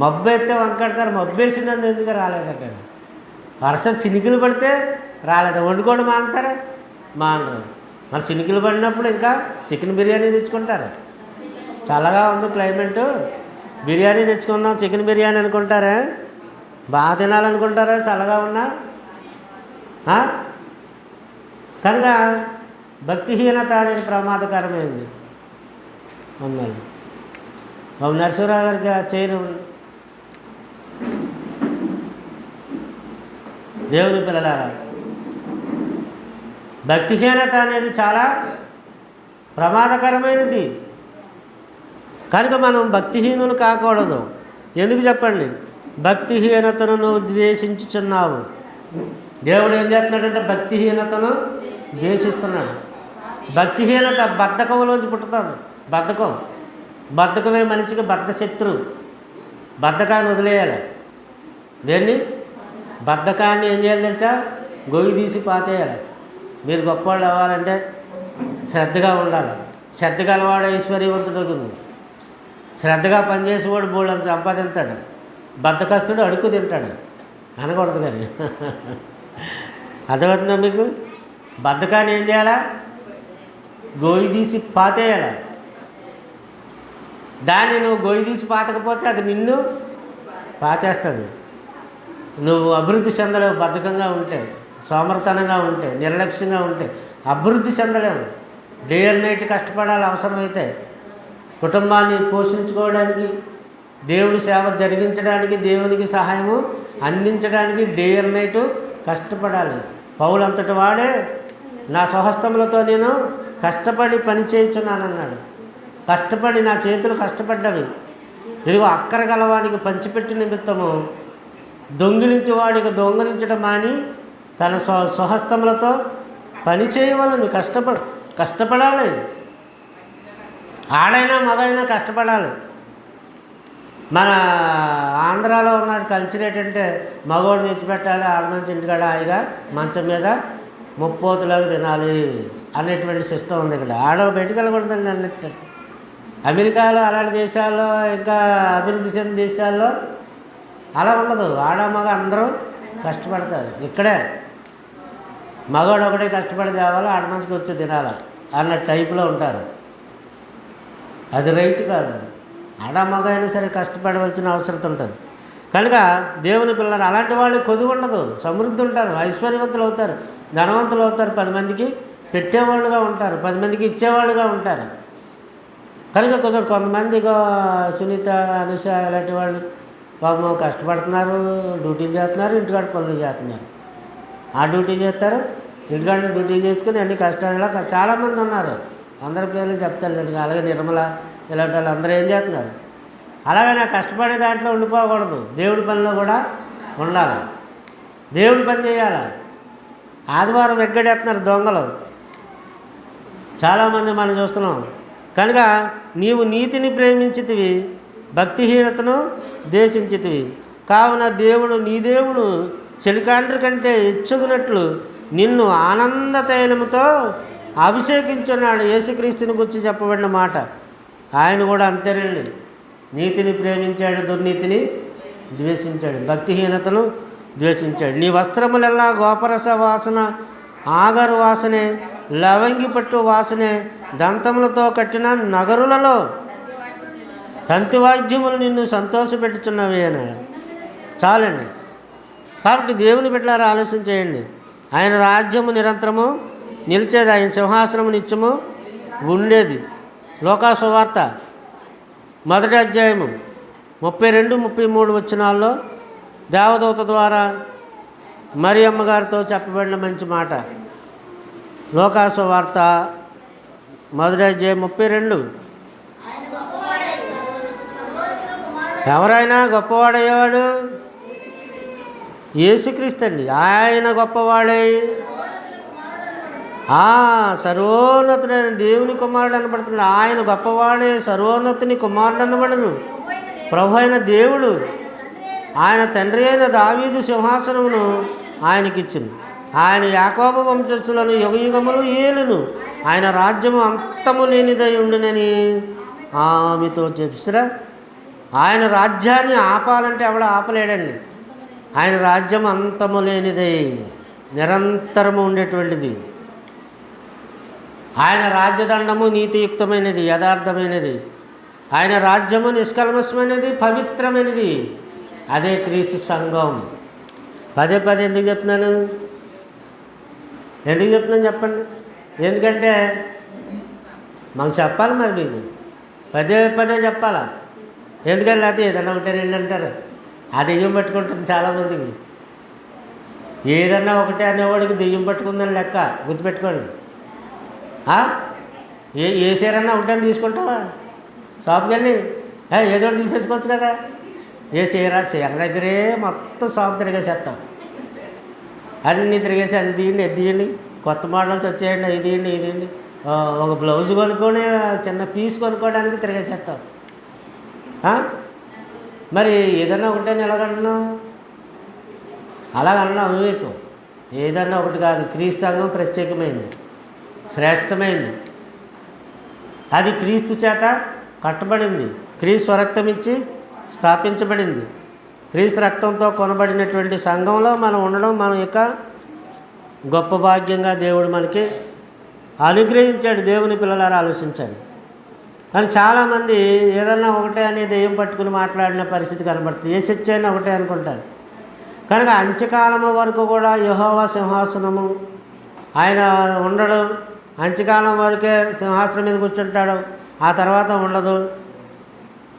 Speaker 1: మబ్బు అయితే వంకడతారు, మబ్బు వేసిందని ఎందుకు రాలేదంటే. వర్షం చినుకులు పడితే రాలేదు. వండుకోవడం మానుతారా? మానరు. మరి చినుకులు పడినప్పుడు ఇంకా చికెన్ బిర్యానీ తెచ్చుకుంటారు. చల్లగా ఉంది క్లైమేటు, బిర్యానీ తెచ్చుకుందాం చికెన్ బిర్యానీ అనుకుంటారా? బాగా తినాలనుకుంటారా చల్లగా ఉన్నా? కనుక భక్తిహీనత అనేది ప్రమాదకరమైంది. వందలు బాబు నరసింహరావు గారికి చేయను. దేవుని పిల్లలారా, భక్తిహీనత అనేది చాలా ప్రమాదకరమైనది. కనుక మనం భక్తిహీనులు కాకూడదు. ఎందుకు చెప్పండి? భక్తిహీనతను నువ్వు ద్వేషించుచున్నావు. దేవుడు ఏం చేస్తున్నాడంటే భక్తిహీనతను ద్వేషిస్తున్నాడు. భక్తిహీనత బద్ధకంలోంచి పుట్టుతుంది. బద్ధకమే మనిషికి బద్ధశత్రువు. బద్ధకాన్ని వదిలేయాలి. దేన్ని? బద్ధకాన్ని ఏం చేయాలి తెలుసా? గొయ్యి తీసి పాతేయాలి. మీరు గొప్పవాళ్ళు అవ్వాలంటే శ్రద్ధగా ఉండాలి. శ్రద్ధ గలవాడు ఐశ్వర్యవంతుడు. శ్రద్ధగా పనిచేసేవాడు బోళ్ళంత సంపాదిస్తాడు. బద్ధకస్తుడు అడుక్కు తింటాడు అనకూడదు. కానీ అర్థమవుతుందా మీకు? బద్ధకాన్ని ఏం చేయాలా? గొయ్యి తీసి పాతేయాలి. దాన్ని నువ్వు గొయ్యి తీసి పాతకపోతే అది నిన్ను పాతేస్తుంది. నువ్వు అభివృద్ధి చెందలేవు. బద్ధకంగా ఉంటే, సోమర్తనంగా ఉంటే, నిర్లక్ష్యంగా ఉంటే అభివృద్ధి చెందలేము. డే అండ్ నైట్ కష్టపడాలి. అవసరమైతే కుటుంబాన్ని పోషించుకోవడానికి, దేవుడి సేవ జరిగించడానికి, దేవునికి సహాయము అందించడానికి డే అండ్ నైట్ కష్టపడాలి. పౌలు అంతటి వాడే నా స్వహస్తములతో నేను కష్టపడి పని చేయుచున్నానన్నాడు. కష్టపడి నా చేతులు కష్టపడ్డవి. ఇదిగో అక్కర గలవానికి పంచిపెట్టి నిమిత్తము దొంగిలించి వాడికి దొంగిలించడం మాని తన స్వహస్తములతో పని చేయవలను. కష్టపడాలి. ఆడైనా మగైనా కష్టపడాలి. మన ఆంధ్రాలో ఉన్న కల్చర్ ఏంటంటే మగవాడు తెచ్చిపెట్టాలి, ఆడమంచి ఇంటికాడ హాయిగా మంచం మీద ముప్పోతులాగా తినాలి అనేటువంటి సిస్టమ్ ఉంది ఇక్కడ. ఆడవాళ్ళు బయటకు వెళ్ళకూడదండి అన్నట్టు. అమెరికాలో అలాంటి దేశాల్లో, ఇంకా అభివృద్ధి చెందిన దేశాల్లో అలా ఉండదు. ఆడ మగ అందరూ కష్టపడతారు. ఇక్కడే మగవాడు ఒకటే కష్టపడి తేవాలి, ఆడ మనిషికి వచ్చి తినాలి అన్న టైపులో ఉంటారు. అది రైట్ కాదు. ఆడ మగ అయినా సరే కష్టపడవలసిన అవసరం ఉంటుంది. కనుక దేవుని పిల్లలు అలాంటి వాళ్ళు కొద్దిగా ఉండదు. సమృద్ధి ఉంటారు, ఐశ్వర్యవంతులు అవుతారు, ధనవంతులు అవుతారు, 10 మందికి పెట్టేవాళ్ళుగా ఉంటారు, 10 మందికి ఇచ్చేవాళ్ళుగా ఉంటారు. కనుక కొంతమంది సునీత, అనుష ఇలాంటి వాళ్ళు పాపం కష్టపడుతున్నారు, డ్యూటీలు చేస్తున్నారు, ఇంటికాడ పనులు చేస్తున్నారు. ఆ డ్యూటీ చేస్తారు, ఇంటికాడ డ్యూటీ చేసుకుని అన్ని కష్టాలు. ఇలా చాలామంది ఉన్నారు. అందరి పేర్లు చెప్తాను నేను. అలాగే నిర్మల ఇలాంటి వాళ్ళు అందరూ ఏం చేస్తున్నారు. అలాగే నాకు కష్టపడే దాంట్లో ఉండిపోకూడదు. దేవుడి పనిలో కూడా ఉండాలి. దేవుడి పని చేయాలి. ఆదివారం ఎగ్గడేస్తున్నారు దొంగలు చాలామంది మనం చూస్తున్నాం. కనుక నీవు నీతిని ప్రేమించితివి, భక్తిహీనతను ద్వేషించితివి. కావున నీ దేవుడు చెలికాండ్రి కంటే హెచ్చుకున్నట్లు నిన్ను ఆనంద తైలముతో అభిషేకించున్నాడు. యేసుక్రీస్తుని గురించి చెప్పబడిన మాట. ఆయన కూడా అంతేనండి. నీతిని ప్రేమించాడు, దుర్నీతిని ద్వేషించాడు, భక్తిహీనతను ద్వేషించాడు. నీ వస్త్రములెల్లా గోపరస వాసన, ఆగరు వాసనే, లవంగి పట్టు వాసనే, దంతములతో కట్టిన నగరులలో తంతివాద్యములు నిన్ను సంతోషపెట్టుచున్నవి అన్నాడు. చాలండి. కాబట్టి దేవుని బిడ్డలారా ఆలోచన చేయండి. ఆయన రాజ్యము నిరంతరము నిలిచేది, ఆయన సింహాసనము నిత్యము ఉండేది. లోకాసు వార్త 1వ అధ్యాయము 32-33 వచనాల్లో దేవదూత ద్వారా మరియమ్మ గారితో చెప్పబడిన మంచి మాట. లోకాసు వార్త 1వ అధ్యాయం 32. ఎవరైనా గొప్పవాడయ్యేవాడు యేసుక్రీస్తు అండి. ఆయన గొప్పవాడై సర్వోన్నతుడైన దేవుని కుమారుడు అనబడుతున్నాడు. ఆయన గొప్పవాడే, సర్వోన్నతుని కుమారుడు అనబడును. ప్రభు అయిన దేవుడు ఆయన తండ్రి అయిన దావీదు సింహాసనమును ఆయనకిచ్చును. ఆయన యాకోబు వంశస్థులను యుగయుగములు ఏలును. ఆయన రాజ్యము అంతము లేనిదై ఉండునని ఆమెతో చెప్పిరా. ఆయన రాజ్యాన్ని ఆపాలంటే ఎవడ ఆపలేడండి. ఆయన రాజ్యం అంతము లేనిదై నిరంతరము ఉండేటువంటిది. ఆయన రాజ్యదండము నీతియుక్తమైనది, యథార్థమైనది. ఆయన రాజ్యము నిష్కల్మషమైనది, పవిత్రమైనది. అదే క్రీస్తు సంఘం. పదే పదే ఎందుకు చెప్తున్నాను చెప్పండి. ఎందుకంటే మాకు చెప్పాలి, మరి మీకు పదే పదే చెప్పాలా. ఎందుకని లేకపోతే ఏదన్నా ఒకటి రెండు అంటారు. ఆ దెయ్యం పట్టుకుంటుంది చాలామందికి. ఏదన్నా ఒకటే అనేవాడికి దెయ్యం పట్టుకుందని లెక్క, గుర్తుపెట్టుకోండి. ఏ చీరన్నా ఒకటని తీసుకుంటావా? షాప్కి వెళ్ళి ఏదో ఒకటి తీసేసుకోవచ్చు కదా. ఏ చీర దగ్గరే మొత్తం షాప్ తిరిగేసేస్తాం. అన్నీ తిరిగేసి అది తీయండి, ఇది తీయండి, కొత్త మోడల్స్ వచ్చేయండి, ఇది తీయండి, ఇది తీయండి. ఒక బ్లౌజ్ కొనుక్కొని చిన్న పీస్ కొనుక్కోవడానికి తిరిగేసేస్తాం. మరి ఏదన్నా ఒకటని ఎలాగంటున్నావు? అలాగన్నా వివేకం. ఏదన్నా ఒకటి కాదు. క్రీస్తు సంఘం ప్రత్యేకమైంది, శ్రేష్టమైంది. అది క్రీస్తు చేత కట్టబడింది, క్రీస్తు రక్తం ఇచ్చి స్థాపించబడింది. క్రీస్తు రక్తంతో కొనబడినటువంటి సంఘంలో మనం ఉండడం మన యొక్క గొప్ప భాగ్యంగా దేవుడు మనకి అనుగ్రహించాడు. దేవుని పిల్లలారా ఆలోచించాడు. కానీ చాలామంది ఏదన్నా ఒకటే అనే దెయ్యం పట్టుకుని మాట్లాడిన పరిస్థితి కనబడుతుంది. ఏ శిక్ష అయినా ఒకటే అనుకుంటారు. కనుక అంత్యకాలము వరకు కూడా యెహోవా సింహాసనము, ఆయన ఉండడు. అంత్యకాలం వరకే సింహాసనం మీద కూర్చుంటాడు, ఆ తర్వాత ఉండదు.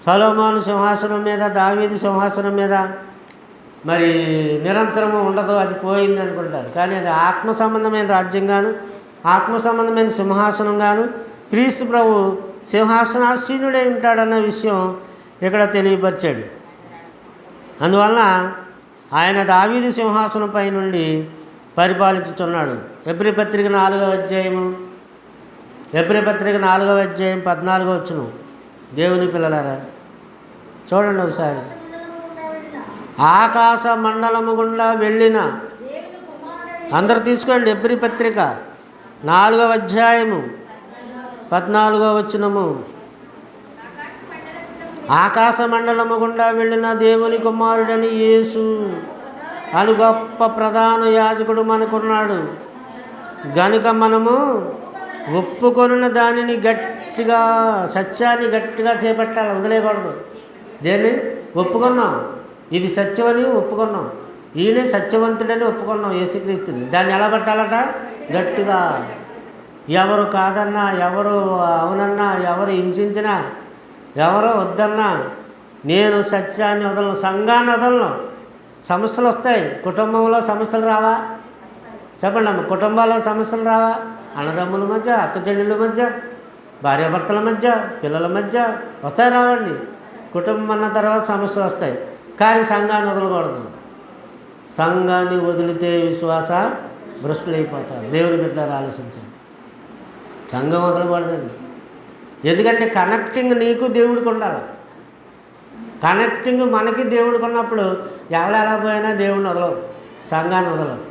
Speaker 1: సొలొమోను సింహాసనం మీద, దావీదు సింహాసనం మీద మరి నిరంతరము ఉండదు, అది పోయింది అనుకుంటారు. కానీ అది ఆత్మ సంబంధమైన రాజ్యంగాను, ఆత్మ సంబంధమైన సింహాసనంగాను క్రీస్తు ప్రభు సింహాసనాసీనుడై ఉంటాడన్న విషయం ఇక్కడ తెలియపరిచాడు. అందువలన ఆయన దావీదు సింహాసనం పై నుండి పరిపాలించుచున్నాడు. హెబ్రీ పత్రిక 4వ అధ్యాయం 14వ వచనం. దేవుని పిల్లలారా చూడండి ఒకసారి. ఆకాశ మండలము గుండా వెళ్ళిన, అందరూ తీసుకోండి, హెబ్రీ పత్రిక 4వ అధ్యాయం 14వ వచనము. ఆకాశ మండలము గుండా వెళ్ళిన దేవుని కుమారుడని యేసు అని గొప్ప ప్రధాన యాజకుడు మనకున్నాడు గనుక మనము ఒప్పుకొనిన దానిని గట్టిగా, సత్యాన్ని గట్టిగా చేపట్టాలి, వదిలేయకూడదు. దేన్ని ఒప్పుకున్నాం? ఇది సత్యమని ఒప్పుకున్నాం, ఈయనే సత్యవంతుడని ఒప్పుకున్నాం యేసుక్రీస్తుని. దాన్ని ఎలా పట్టాలట? గట్టిగా. ఎవరు కాదన్నా, ఎవరు అవునన్నా, ఎవరు హింసించినా, ఎవరో వద్దన్నా నేను సత్యాన్ని వదలను, సంఘాన్ని వదలను. సమస్యలు వస్తాయి, కుటుంబంలో సమస్యలు రావా? చెప్పండి అమ్మ, కుటుంబాల్లో సమస్యలు రావా? అన్నదమ్ముల మధ్య, అక్క చెల్లెళ్ళ మధ్య, భార్యాభర్తల మధ్య, పిల్లల మధ్య వస్తాయి, రావండి. కుటుంబం అన్న తర్వాత సమస్యలు వస్తాయి. కానీ సంఘాన్ని వదలకూడదు. సంఘాన్ని వదిలితే విశ్వాస భ్రష్టులైపోతారు. దేవుని బిడ్డలారా ఆలోచించండి. సంఘం వదలకూడదండి. ఎందుకంటే కనెక్టింగ్ నీకు దేవుడికి ఉండాలి. కనెక్టింగ్ మనకి దేవుడికి ఉన్నప్పుడు ఎవరు ఎలా పోయినా దేవుడిని వదలవు, సంఘాన్ని వదలవు.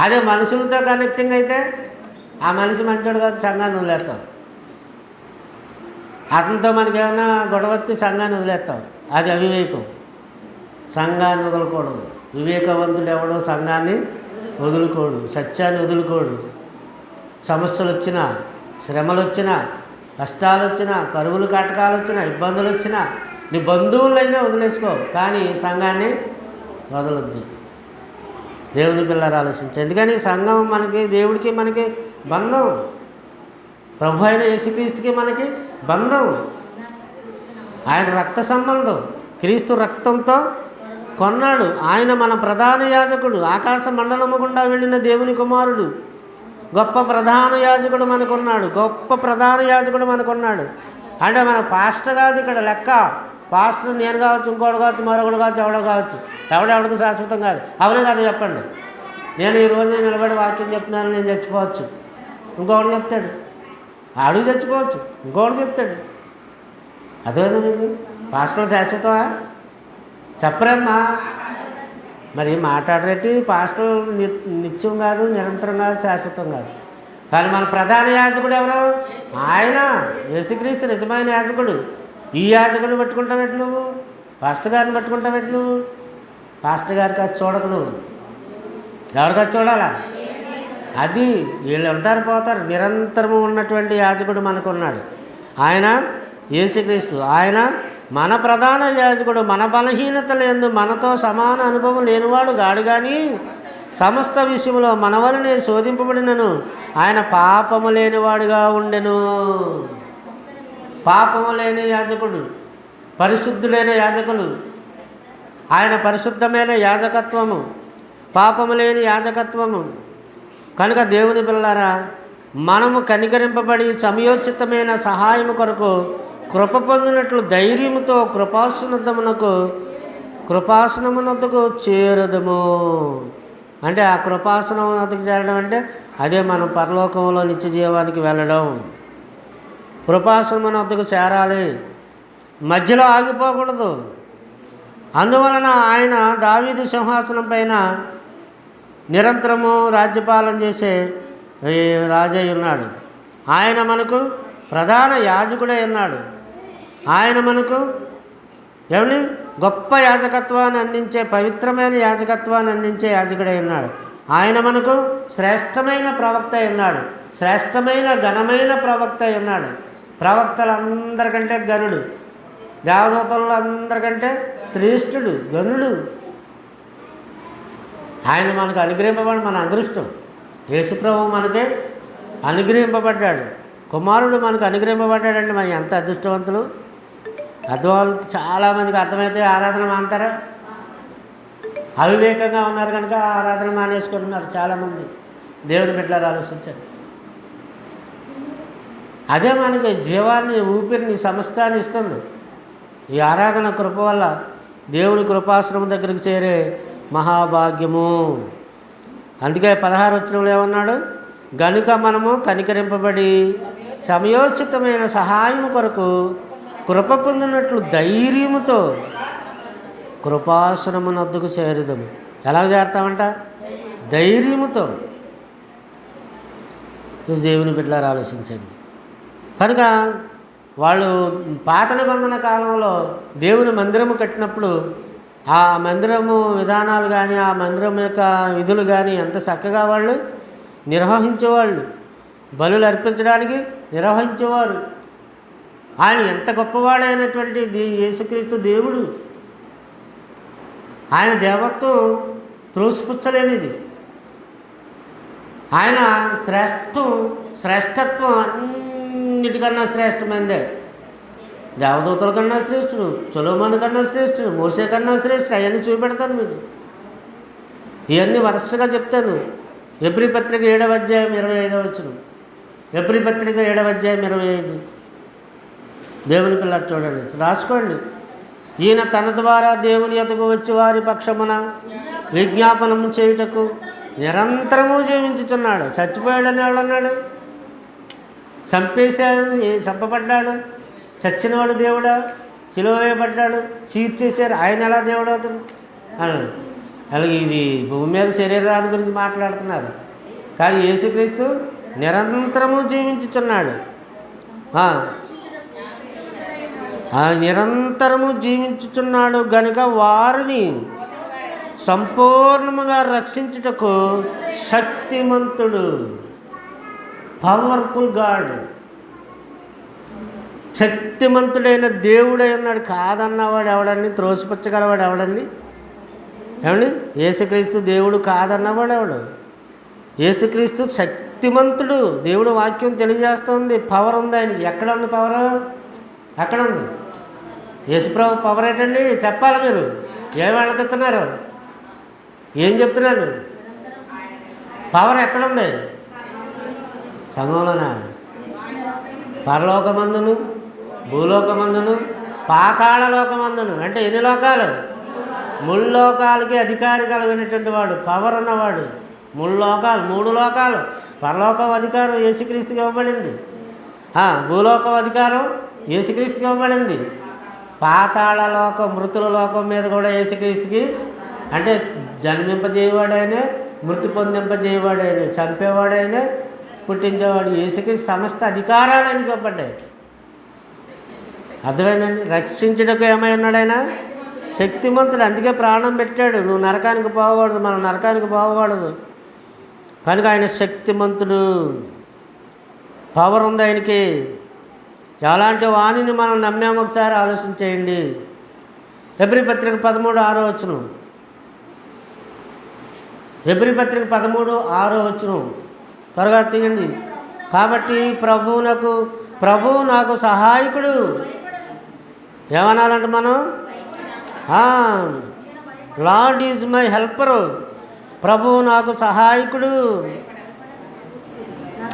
Speaker 1: అదే మనుషులతో కనెక్టింగ్ అయితే ఆ మనిషి మంచోడు కాదు, సంఘాన్ని వదిలేస్తాం. అతనితో మనకి ఏమైనా గొడవచ్చి సంఘాన్ని వదిలేస్తాం. అది అవివేకం. సంఘాన్ని వదలకూడదు. వివేకవంతుడు ఎవడో సంఘాన్ని వదులుకోడు, సత్యాన్ని వదులుకోడు. సమస్యలు వచ్చినా, శ్రమలు వచ్చినా, కష్టాలు వచ్చినా, కరువులు కాటకాలు వచ్చినా, ఇబ్బందులు వచ్చినా నీ బంధువులైనా వదిలేసుకో, కానీ సంఘాన్ని వదలొద్దు. దేవుని పిల్లలు ఆలోచించు. ఎందుకని సంఘం మనకి, దేవుడికి మనకి బంధం. ప్రభు అయిన యేసుక్రీస్తుకి మనకి బంధం. ఆయన రక్త సంబంధం. క్రీస్తు రక్తంతో కొన్నాడు. ఆయన మన ప్రధాన యాజకుడు. ఆకాశ మండలము గుండా వెళ్ళిన దేవుని కుమారుడు. గొప్ప ప్రధాన యాజకుడు మనకున్నాడు. గొప్ప ప్రధాన యాజకుడు మనకున్నాడు. అంటే మన పాస్టర్ కాదు ఇక్కడ లెక్క. పాస్టర్ నేను కావచ్చు, ఇంకోటి కావచ్చు, మరొకటి కావచ్చు, ఎవడో కావచ్చు. ఎవడెవడికి శాశ్వతం కాదు. అవునే కదా చెప్పండి. నేను ఈరోజు నిలబడి వాక్యం చెప్తున్నాను, నేను చచ్చిపోవచ్చు, ఇంకొకటి చెప్తాడు. అడుగు చచ్చిపోవచ్చు, ఇంకొకటి చెప్తాడు. అదేనా మీకు పాస్టర్లు శాశ్వతమా? చెప్పరమ్మా. మరి మాట్లాడరేటి? పాస్టర్ నిత్యం కాదు, నిరంతరం కాదు, శాశ్వతం కాదు. కానీ మన ప్రధాన యాజకుడు ఎవరు? ఆయన యేసుక్రీస్తు నిజమైన యాజకుడు. ఈ యాజకుడిని పట్టుకుంటావేంటి నువ్వు? పాస్టర్ గారిని పట్టుకుంటావేంటి నువ్వు? పాస్టర్ గారికి అది చూడకు నువ్వు. ఎవరికది చూడాలా? అది వీళ్ళు ఉంటారు, పోతారు. నిరంతరము ఉన్నటువంటి యాజకుడు మనకున్నాడు. ఆయన యేసుక్రీస్తు. ఆయన మన ప్రధాన యాజకుడు మన బలహీనతలు యందు మనతో సమాన అనుభవం లేనివాడు గాడు కానీ సమస్త విషయంలో మన వలనే శోధింపబడినను ఆయన పాపము లేనివాడుగా ఉండెను. పాపము లేని యాజకుడు, పరిశుద్ధుడైన యాజకులు, ఆయన పరిశుద్ధమైన యాజకత్వము, పాపము లేని యాజకత్వము. కనుక దేవుని పిల్లారా, మనము కనికరింపబడి సమయోచితమైన సహాయము కొరకు కృప పొందినట్లు ధైర్యముతో కృపాసనమునొద్దకు చేరదము. అంటే ఆ కృపాసనమునొద్దకు చేరడం అంటే అదే మనం పరలోకంలో నిత్య జీవానికి వెళ్ళడం. కృపాసనమునొద్దకు చేరాలి, మధ్యలో ఆగిపోకూడదు. అందువలన ఆయన దావీదు సింహాసనం పైన నిరంతరము రాజ్యపాలన చేసే రాజై ఉన్నాడు. ఆయన మనకు ప్రధాన యాజకుడై ఉన్నాడు. ఆయన మనకు ఏమండి గొప్ప యాజకత్వాన్ని అందించే, పవిత్రమైన యాజకత్వాన్ని అందించే యాజకుడై ఉన్నాడు. ఆయన మనకు శ్రేష్టమైన ప్రవక్త అయి ఉన్నాడు. శ్రేష్టమైన ఘనమైన ప్రవక్త అయి ఉన్నాడు. ప్రవక్తలందరికంటే గనుడు, దేవదూతలందరికంటే శ్రేష్ఠుడు, గనుడు. ఆయన మనకు అనుగ్రహింపబడి మన అదృష్టం. యేసుప్రభువు మనకే అనుగ్రహింపబడ్డాడు. కుమారుడు మనకు అనుగ్రహింపబడ్డాడంటే మనం ఎంత అదృష్టవంతులు. అద్వాలు చాలామందికి అర్థమైతే ఆరాధన మాంటారా? అవివేకంగా ఉన్నారు కనుక ఆరాధన మానేసుకుంటున్నారు చాలామంది. దేవుని బిడ్డలారా ఆలోచించండి. అదే మనకి జీవాన్ని, ఊపిరిని, సమస్తాన్ని ఇస్తుంది. ఈ ఆరాధన కృప వల్ల దేవుని కృపాశ్రమం దగ్గరికి చేరే మహాభాగ్యము. అందుకే 16వ వచనంలో ఏమన్నాడు? గనుక మనము కనికరింపబడి సమయోచితమైన సహాయము కొరకు కృప పొందినట్లు ధైర్యముతో కృపాసనమునొద్దకు చేరుదము. ఎలా చేరుతామంట? ధైర్యముతో. దేవుని బిడ్డలారా ఆలోచించండి. కనుక వాళ్ళు పాత నిబంధన కాలంలో దేవుని మందిరము కట్టినప్పుడు ఆ మందిరము విధానాలు కానీ, ఆ మందిరం యొక్క విధులు కానీ ఎంత చక్కగా వాళ్ళు నిర్వహించేవాళ్ళు. బలులు అర్పించడానికి నిర్వహించేవారు. ఆయన ఎంత గొప్పవాడైనటువంటి యేసుక్రీస్తు దేవుడు. ఆయన దేవత్వం త్రోసిపుచ్చలేనిది. ఆయన శ్రేష్టత్వం అన్నిటికన్నా శ్రేష్టమైందే. దేవదూతల కన్నా శ్రేష్ఠుడు, సొలొమోను కన్నా శ్రేష్ఠుడు, మోసే కన్నా శ్రేష్ఠుడు. అవన్నీ చూపెడతాను మీకు. ఇవన్నీ వరుసగా చెప్తాను. ఎబ్రీ పత్రిక 7వ అధ్యాయం 25వ వచనం. ఎబ్రీ పత్రిక 7వ అధ్యాయం 25. దేవుని పిల్లలు చూడండి, రాసుకోండి. ఈయన తన ద్వారా దేవుని యొద్దకు వచ్చి వారి పక్షమున విజ్ఞాపనము చేయుటకు నిరంతరము జీవించుచున్నాడు. చచ్చిపోయాడని ఎవడన్నాడు? చంపబడ్డాడు. చచ్చినవాడు దేవుడా? సిలువ వేయబడ్డాడు, చీర్చేశారు. ఆయన ఎలా దేవుడు అవుతుంది అన్నాడు. అలాగే ఇది భూమి మీద శరీరాన్ని గురించి మాట్లాడుతున్నారు. కానీ యేసుక్రీస్తు నిరంతరము జీవించుచున్నాడు. నిరంతరము జీవించుచున్నాడు గనుక వారిని సంపూర్ణముగా రక్షించుటకు శక్తిమంతుడు. పవర్ఫుల్ గాడ్, శక్తిమంతుడైన దేవుడై ఉన్నాడు. కాదన్నవాడు ఎవడండి? త్రోసిపుచ్చగలవాడు ఎవడండి? ఏమండి? యేసుక్రీస్తు దేవుడు కాదన్నవాడు ఎవడు? యేసుక్రీస్తు శక్తిమంతుడు. దేవుడు వాక్యం తెలియజేస్తుంది. పవర్ ఉంది ఆయనకి. ఎక్కడ ఉంది పవర్? ఎక్కడ ఉంది? యేసుప్రభు పవర్ ఏంటండి? చెప్పాలి మీరు. ఏం వాళ్ళకెత్తున్నారు? ఏం చెప్తున్నారు? పవర్ ఎక్కడుంది? సంఘంలోనా? పరలోకమందును, భూలోకమందును, పాతాళలోకమందును. అంటే ఎన్ని లోకాలు? 3 లోకాలకి అధికారి కలిగినటువంటి వాడు, పవర్ ఉన్నవాడు. 3 లోకాలు. పరలోకం అధికారం యేసుక్రీస్తుకి ఇవ్వబడింది. భూలోకం అధికారం యేసుక్రీస్తుకి ఇవ్వబడింది. పాతాళ లోకం, మృతుల లోకం మీద కూడా యేసుక్రీస్తుకి, అంటే జన్మింపజేయవాడైనా, మృతి పొందింపజేయవాడైనా, చంపేవాడైనా, పుట్టించేవాడు. యేసుక్రీస్తు సమస్త అధికారాలు ఆయనకి ఇవ్వబడ్డాయి. అర్థమైందండి? రక్షించుటకు ఏమై ఉన్నాడు ఆయన? శక్తిమంతుడు. అందుకే ప్రాణం పెట్టాడు. నువ్వు నరకానికి పోకూడదు, మనం నరకానికి పోకూడదు. కనుక ఆయన శక్తిమంతుడు. పవర్ ఉంది ఆయనకి. ఎలాంటి వాణిని మనం నమ్మాము ఒకసారి ఆలోచించేయండి. హెబ్రీ పత్రిక 13:6 హెబ్రీ పత్రిక 13:6 త్వరగా తీయండి. కాబట్టి ప్రభువు నాకు సహాయకుడు. ఏమనాలంటే మనం లార్డ్ ఈజ్ మై హెల్పరు. ప్రభువు నాకు సహాయకుడు.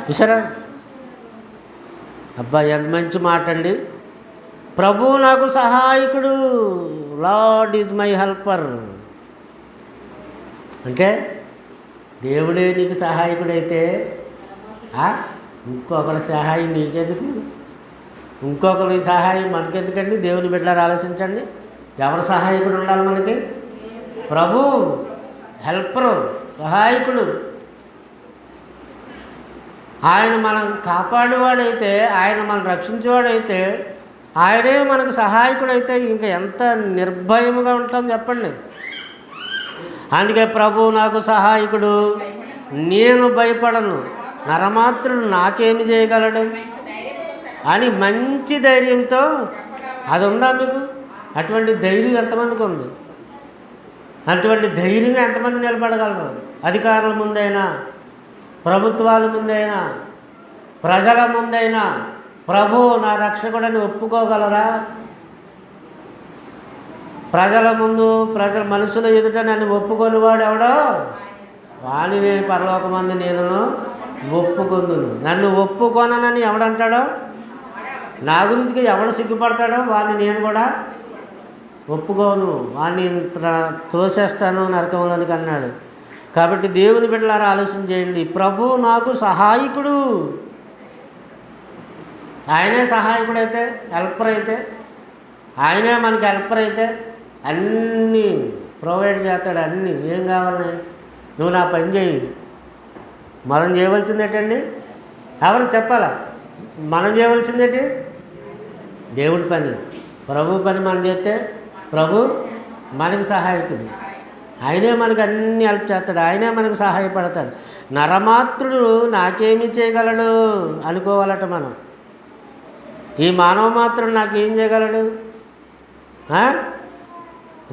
Speaker 1: చూసారా అబ్బా, ఎంత మంచి మాట అండి. ప్రభువు నాకు సహాయకుడు, లార్డ్ ఈజ్ మై హెల్పర్. అంటే దేవుడే నీకు సహాయకుడైతే ఇంకొకరి సహాయం నీకెందుకు? ఇంకొకరి సహాయం మనకెందుకండి? దేవుని బిడ్డలారా ఆలోచించండి. ఎవరు సహాయకుడు ఉండాలి మనకి? ప్రభు, హెల్పరు, సహాయకుడు. ఆయన మనం కాపాడేవాడైతే, ఆయన మనం రక్షించేవాడైతే, ఆయనే మనకు సహాయకుడైతే ఇంకా ఎంత నిర్భయముగా ఉంటాం చెప్పండి. అందుకే ప్రభువు నాకు సహాయకుడు, నేను భయపడను, నరమాత్రుడు నాకేమి చేయగలడు అని మంచి ధైర్యంతో, అది ఉందా మీకు? అటువంటి ధైర్యం ఎంతమందికి ఉంది? అటువంటి ధైర్యంగా ఎంతమంది నిలబడగలరు? అధికారుల ముందైనా, ప్రభుత్వాల ముందైనా, ప్రజల ముందైనా ప్రభు నా రక్షకుడని ఒప్పుకోగలరా? ప్రజల ముందు, మనుషుల ఎదుట నన్ను ఒప్పుకొనివాడు ఎవడో వాణి నేను పరలోకమందు నేను ఒప్పుకొందును. నన్ను ఒప్పుకొనని ఎవడంటాడో, నా గురించి ఎవడు సిగ్గుపడతాడో వాడిని నేను కూడా ఒప్పుకోను, వాడిని త్రోసేస్తాను నరకంలోనికి అన్నాడు. కాబట్టి దేవుని బిడ్డలారా ఆలోచన చేయండి. ప్రభు నాకు సహాయకుడు. ఆయనే సహాయకుడైతే, హెల్పర్ అయితే, ఆయనే మనకి హెల్పర్ అయితే అన్నీ ప్రొవైడ్ చేస్తాడు. అన్నీ ఏం కావాలని నువ్వు నా పని చేయి. మనం చేయవలసిందేటండి? ఎవరు చెప్పాలా? మనం చేయవలసిందేంటి? దేవుడి పని, ప్రభు పని మనం చేస్తే ప్రభు మనకి సహాయకుడు. ఆయనే మనకు అన్నీ హెల్ప్ చేస్తాడు, ఆయనే మనకు సహాయపడతాడు. నరమాత్రుడు నాకేమి చేయగలడు అనుకోవాలట మనం. ఈ మానవ మాత్రుడు నాకేం చేయగలడు?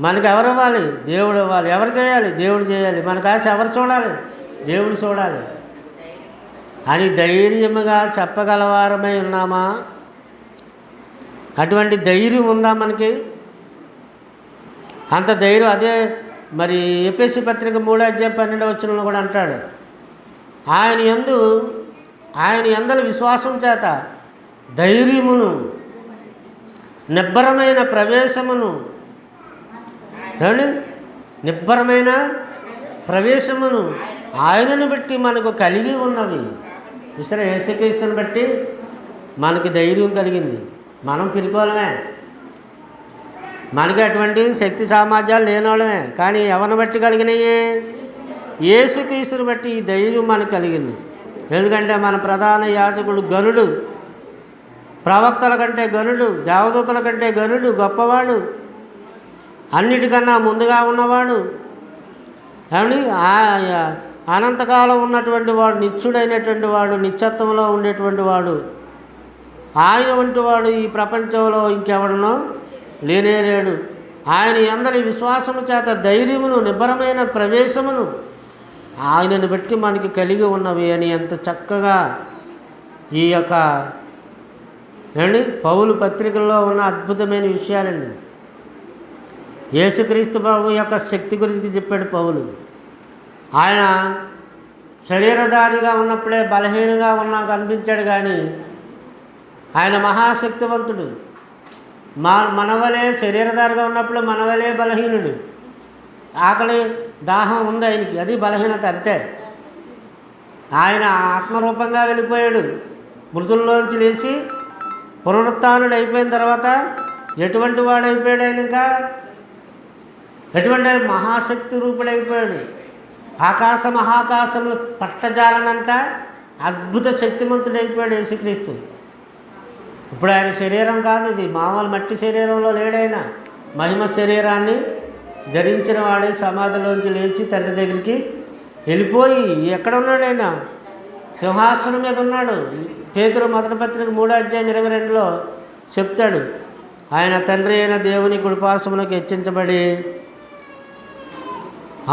Speaker 1: మనకు ఎవరు ఇవ్వాలి? దేవుడు ఇవ్వాలి. ఎవరు చేయాలి? దేవుడు చేయాలి. మనకు ఆశ ఎవరు చూడాలి? దేవుడు చూడాలి అని ధైర్యముగా చెప్పగలవారమై ఉన్నామా? అటువంటి ధైర్యం ఉందా మనకి? అంత ధైర్యం అదే మరి ఎఫెసీ పత్రిక 3:12 కూడా అంటాడు, ఆయన యందలి విశ్వాసం చేత ధైర్యమును, నిబ్బరమైన ప్రవేశమును, నిబ్బరమైన ప్రవేశమును ఆయనను బట్టి మనకు కలిగి ఉన్నవి. విసర యేసుక్రీస్తుని బట్టి మనకి ధైర్యం కలిగింది. మనం పిలిపోలమే, మనకి అటువంటి శక్తి సామర్థ్యాలు లేనివాళ్ళమే. కానీ ఎవరిని బట్టి కలిగినాయి? యేసుక్రీస్తుని బట్టి ఈ ధైర్యం మనకు కలిగింది. ఎందుకంటే మన ప్రధాన యాజకుడు గనుడు, ప్రవక్తల కంటే గనుడు, దేవదూతల కంటే గనుడు, గొప్పవాడు, అన్నిటికన్నా ముందుగా ఉన్నవాడు, ఏమండి అనంతకాలం ఉన్నటువంటి వాడు, నిత్యుడైనటువంటి వాడు, నిత్యత్వంలో ఉండేటువంటి వాడు, ఆయన వంటి వాడు ఈ ప్రపంచంలో ఇంకెవడనో లేనేలేడు. ఆయన అందరి విశ్వాసము చేత ధైర్యమును, నిబ్బరమైన ప్రవేశమును ఆయనను బట్టి మనకి కలిగి ఉన్నవి అని ఎంత చక్కగా ఈ యొక్క పౌలు పత్రికల్లో ఉన్న అద్భుతమైన విషయాలండి. యేసుక్రీస్తు ప్రభు యొక్క శక్తి గురించి చెప్పాడు పౌలు. ఆయన శరీరధారిగా ఉన్నప్పుడే బలహీనంగా కనిపించాడు, కానీ ఆయన మహాశక్తివంతుడు. మనవలే శరీరధారిగా ఉన్నప్పుడు మనవలే బలహీనుడు. ఆకలి దాహం ఉంది ఆయనకి, అది బలహీనత అంతే. ఆయన ఆత్మరూపంగా వెళ్ళిపోయాడు, మృతుల్లోంచి లేచి పునరుత్థానుడు అయిపోయిన తర్వాత ఎటువంటి వాడైపోయాడు? ఆయన ఇంకా ఎటువంటి మహాశక్తి రూపుడైపోయాడు. మహాకాశములు పట్టజాలనంత అద్భుత శక్తిమంతుడైపోయాడు యేసుక్రీస్తు. ఇప్పుడు ఆయన శరీరం కాదు, ఇది మామూలు మట్టి శరీరంలో లేడైనా, మహిమ శరీరాన్ని ధరించిన వాడే సమాధిలోంచి లేచి తండ్రి దగ్గరికి వెళ్ళిపోయి ఎక్కడ ఉన్నాడు? ఆయన సింహాసనం మీద ఉన్నాడు. పేతురు మొదటి పత్రిక 3:22 చెప్తాడు, ఆయన తండ్రి అయిన దేవుని కుడిపార్శ్వమునకు హెచ్చించబడి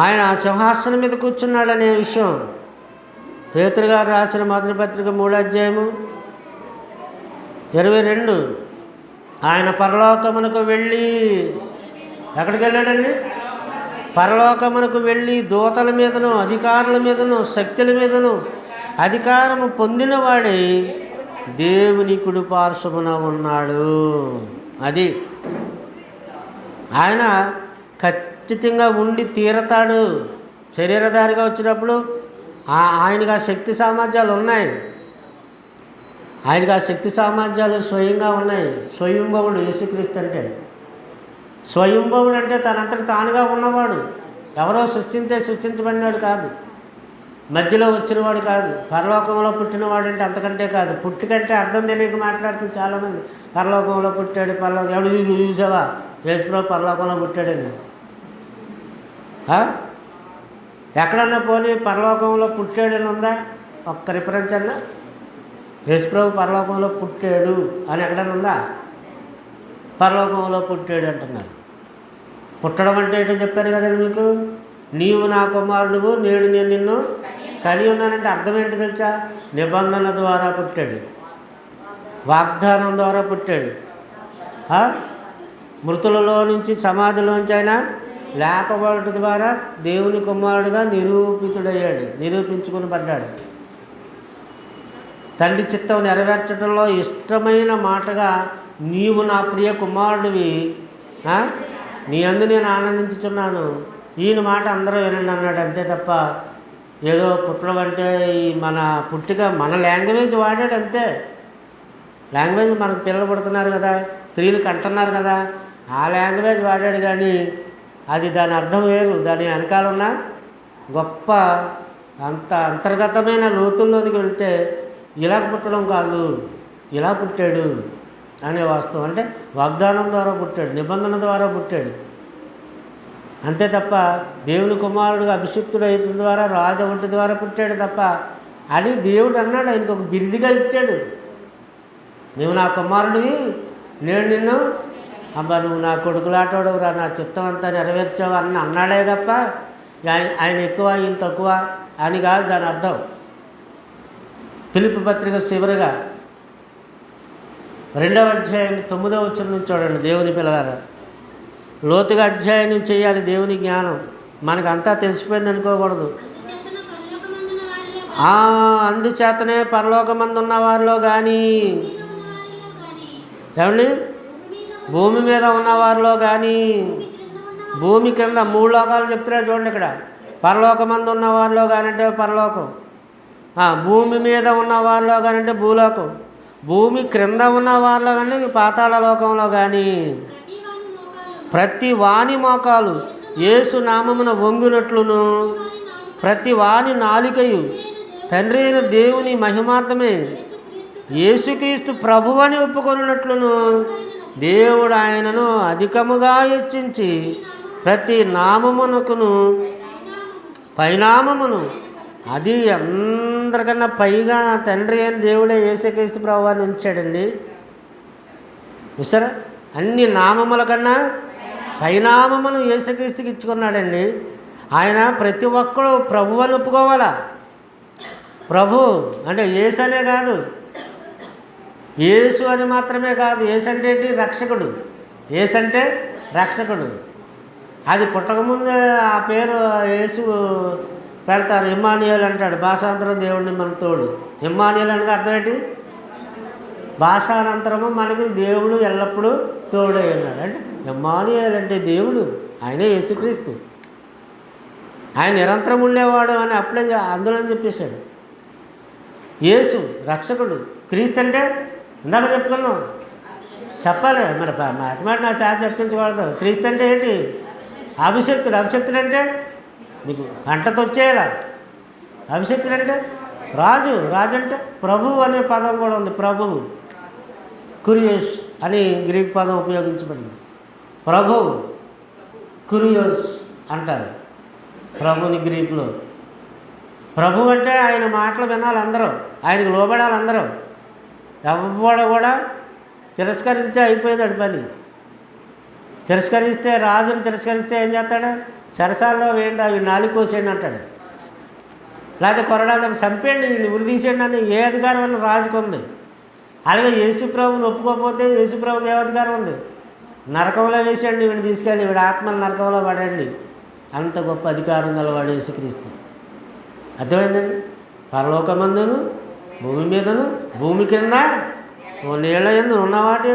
Speaker 1: ఆయన సింహాసనం మీద కూర్చున్నాడనే విషయం పేతురు గారు రాసిన మొదటి పత్రిక 3:22. ఆయన పరలోకమునకు వెళ్ళి, ఎక్కడికి వెళ్ళాడండి? పరలోకమునకు వెళ్ళి దూతల మీదను అధికారుల మీదను శక్తుల మీదను అధికారము పొందినవాడై దేవుని కుడిపార్శ్వమున ఉన్నాడు. అది ఆయన ఖచ్చితంగా ఉండి తీరతాడు. శరీరధారిగా వచ్చినప్పుడు ఆయనకు ఆ శక్తి సామర్థ్యాలు ఉన్నాయి. ఆయనకు ఆ శక్తి సామర్థ్యాలు స్వయంగా ఉన్నాయి. స్వయంభవుడు యేసుక్రీస్తు అంటే. స్వయంభవుడు అంటే తనంతటి తానుగా ఉన్నవాడు. ఎవరో సృష్టించబడినాడు కాదు, మధ్యలో వచ్చినవాడు కాదు, పరలోకంలో పుట్టినవాడు అంటే అంతకంటే కాదు. పుట్టుకంటే అర్థం తెలియక మాట్లాడుతుంది చాలామంది. పరలోకంలో పుట్టాడు, ఎవడు నువ్వు చూసావా యేసుప్రభు పరలోకంలో పుట్టాడని? ఎక్కడన్నా పోనీ పరలోకంలో పుట్టాడని ఉందా? ఒక్క రిఫరెన్స్ అన్నా యేసుప్రభు పరలోకంలో పుట్టాడు అని ఎక్కడన్నా ఉందా? పరలోకంలో పుట్టాడు అంటున్నారు. పుట్టడం అంటే ఏంటో చెప్పాను కదండి మీకు. నీవు నా కుమారుడువు, నేడు నేను నిన్ను కని ఉన్నానంటే అర్థం ఏంటి తెలుసా? నిబంధన ద్వారా పుట్టాడు, వాగ్దానం ద్వారా పుట్టాడు. మృతులలో నుంచి సమాధిలోంచి ఆయన లేపబడట ద్వారా దేవుని కుమారుడుగా నిరూపితుడయ్యాడు, నిరూపించుకుని పడ్డాడు. తండ్రి చిత్తం నెరవేర్చడంలో ఇష్టమైన మాటగా నీవు నా ప్రియ కుమారుడివి, నీ అందు నేను ఆనందించుచున్నాను, ఈయన మాట అందరూ వినండి అన్నాడు. అంతే తప్ప ఏదో పుట్టడం అంటే ఈ మన పుట్టిక మన లాంగ్వేజ్ వాడాడు అంతే. లాంగ్వేజ్ మనకు పిల్లలు పుడుతున్నారు కదా, స్త్రీలు కంటున్నారు కదా, ఆ లాంగ్వేజ్ వాడాడు. కానీ అది దాని అర్థం వేరు. దాని వెనకాల ఉన్న గొప్ప అంతర్గతమైన లోతుల్లోనికి వెళితే ఇలా పుట్టడం కాదు, ఇలా పుట్టాడు అనే వాస్తవం. అంటే వాగ్దానం ద్వారా పుట్టాడు, నిబంధన ద్వారా పుట్టాడు. అంతే తప్ప దేవుని కుమారుడుగా అభిషిక్తుడు అయిన ద్వారా రాజవంటి ద్వారా పుట్టాడు తప్ప అని దేవుడు అన్నాడు. ఆయనకు ఒక బిరుదుగా ఇచ్చాడు. నువ్వు నా కుమారుడివి, నేను నిన్ను నువ్వు నా కొడుకులాటోడవు రా, నా చిత్తం అంతా నెరవేర్చావు అన్నాడే తప్ప ఆయన ఎక్కువ ఈయన తక్కువ అని కాదు దాని అర్థం. ఫిలిప్పీ పత్రిక చివరిగా 2వ అధ్యాయం 9వ వచనం నుంచి చూడండి. దేవుని పిల్లలారా, లోతుగా అధ్యాయనం చేయాలి. దేవుని జ్ఞానం మనకంతా తెలిసిపోయింది అనుకోకూడదు. అందుచేతనే పరలోకమందున్న వారిలో కానీ, ఏమండి, భూమి మీద ఉన్నవారిలో కానీ, భూమి కింద 3 లోకాలు చెప్తున్నారు చూడండి. ఇక్కడ పరలోకమందు ఉన్న వారిలో కానీ అంటే పరలోకం, భూమి మీద ఉన్న వారిలో కానీ అంటే భూలోకం, భూమి క్రింద ఉన్న వారిలో కానీ పాతాళ లోకంలో కానీ ప్రతి వాని మోకాలు యేసు నామమున వంగునట్లును ప్రతి వాని నాలికయు తండ్రి అయిన దేవుని మహిమార్థమే యేసుక్రీస్తు ప్రభువని ఒప్పుకొనున్నట్లును దేవుడు ఆయనను అధికముగా హెచ్చించి ప్రతి నామమునకును పైనామమును, అది అందరికన్నా పైగా తండ్రి అయిన దేవుడే యేసుక్రీస్తు ప్రభువాన్ని ఉంచాడండి. చూసారా, అన్ని నామముల కన్నా పైనామమును యేసుక్రీస్తుకి ఇచ్చుకున్నాడండి. ఆయన ప్రతి ఒక్కడు ప్రభు అని ఒప్పుకోవాలా. ప్రభు అంటే యేసు అనే కాదు, యేసు అని మాత్రమే కాదు. యేసు అంటే ఏంటి? రక్షకుడు. యేసు అంటే రక్షకుడు. అది పుట్టకముందే ఆ పేరు యేసు పెడతారు. ఇమ్మానుయేల్ అంటాడు భాషాంతరం, దేవుడిని మన తోడు. ఇమ్మానుయేల్ అనగా అర్థం ఏంటి? భాషానంతరము మనకి దేవుడు ఎల్లప్పుడూ తోడై ఉన్నాడు. అంటే ఇమ్మానుయేల్ అంటే దేవుడు, ఆయనే యేసుక్రీస్తు. ఆయన నిరంతరం ఉండేవాడు అని అప్పుడే అందులో చెప్పేశాడు. యేసు రక్షకుడు, క్రీస్తు అంటే ఇందాక చెప్పుకున్నాం, చెప్పాలి మరి మాట నా చేత చెప్పించకూడదు. క్రీస్తు అంటే ఏంటి? అభిషక్తుడు. అభిషక్తుడు అంటే మీకు గంటతో వచ్చేయాలా. అభిషక్తుడు అంటే రాజు. రాజు అంటే ప్రభువు అనే పదం కూడా ఉంది. ప్రభువు, కురియోస్ అని గ్రీక్ పదం ఉపయోగించబడింది. ప్రభువు, కురియోస్ అంటారు ప్రభుని గ్రీకులో. ప్రభు అంటే ఆయన మాటలు వినాలి అందరూ, ఆయనకు లోబడాలి అందరూ. ఎవడు కూడా తిరస్కరిస్తే అయిపోయేది పని. తిరస్కరిస్తే, రాజుని తిరస్కరిస్తే ఏం చేస్తాడు? సరసాల్లో వేయండి, అవి నాలుగు కోసేయండి అంటాడు. లేకపోతే కొరడాలు చంపేయండి, వీళ్ళు ఉరి తీసేయండి అని ఏ అధికారం అని రాజుకు ఉంది. అలాగే యేసుప్రభుని ఒప్పుకోకపోతే యేసుప్రభుకి ఏ అధికారం ఉంది? నరకంలో వేసేయండి, వీడిని తీసుకెళ్ళి వీడి ఆత్మను నరకంలో పడండి. అంత గొప్ప అధికారం గలవాడు యేసుక్రీస్తు. అర్థమైందండి? పరలోకమందును భూమి మీదను భూమి కింద నీళ్ళ యందు ఉన్న వాటి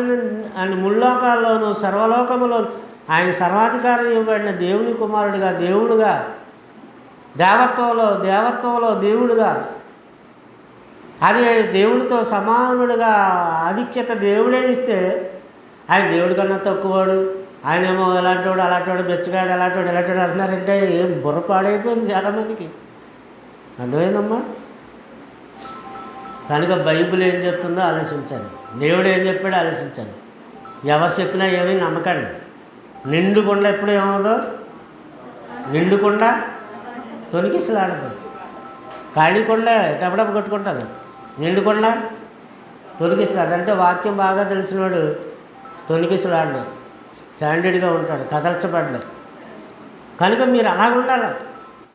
Speaker 1: అని ముల్లోకాల్లోనూ సర్వలోకములోను ఆయన సర్వాధికారం ఇవ్వబడిన దేవుని కుమారుడిగా, దేవుడుగా, దేవత్వంలో దేవుడుగా, అది దేవుడితో సమానుడిగా ఆధిక్యత దేవుడే ఇస్తే ఆయన దేవుడి కన్నా తక్కువవాడు, ఆయనేమో ఎలాంటివాడు అలాంటివాడు, బెచ్చగాడు ఎలాంటివాడు ఎలాంటివాడు అంటున్నారంటే ఏం బుర్ర పాడైపోయింది చాలామందికి. అర్థమైందమ్మా? కనుక బైబిల్ ఏం చెప్తుందో ఆలోచించాలి, దేవుడు ఏం చెప్పాడో ఆలోచించాలి. ఎవరు చెప్పినా ఏమీ నమ్మకండి. నిండుకుండా ఎప్పుడు ఏమవుదో, నిండుకుండా తొనికిసలాడదు. ఖాళీకుండా డబ్బడబ్బు కొట్టుకుంటుంది, నిండుకుండా తొనికిసలాడు. అంటే వాక్యం బాగా తెలిసినవాడు తొనికిసలాడు, స్టాండర్డ్గా ఉంటాడు, కదల్చబడ్డాడు. కనుక మీరు అలాగ ఉండాలి.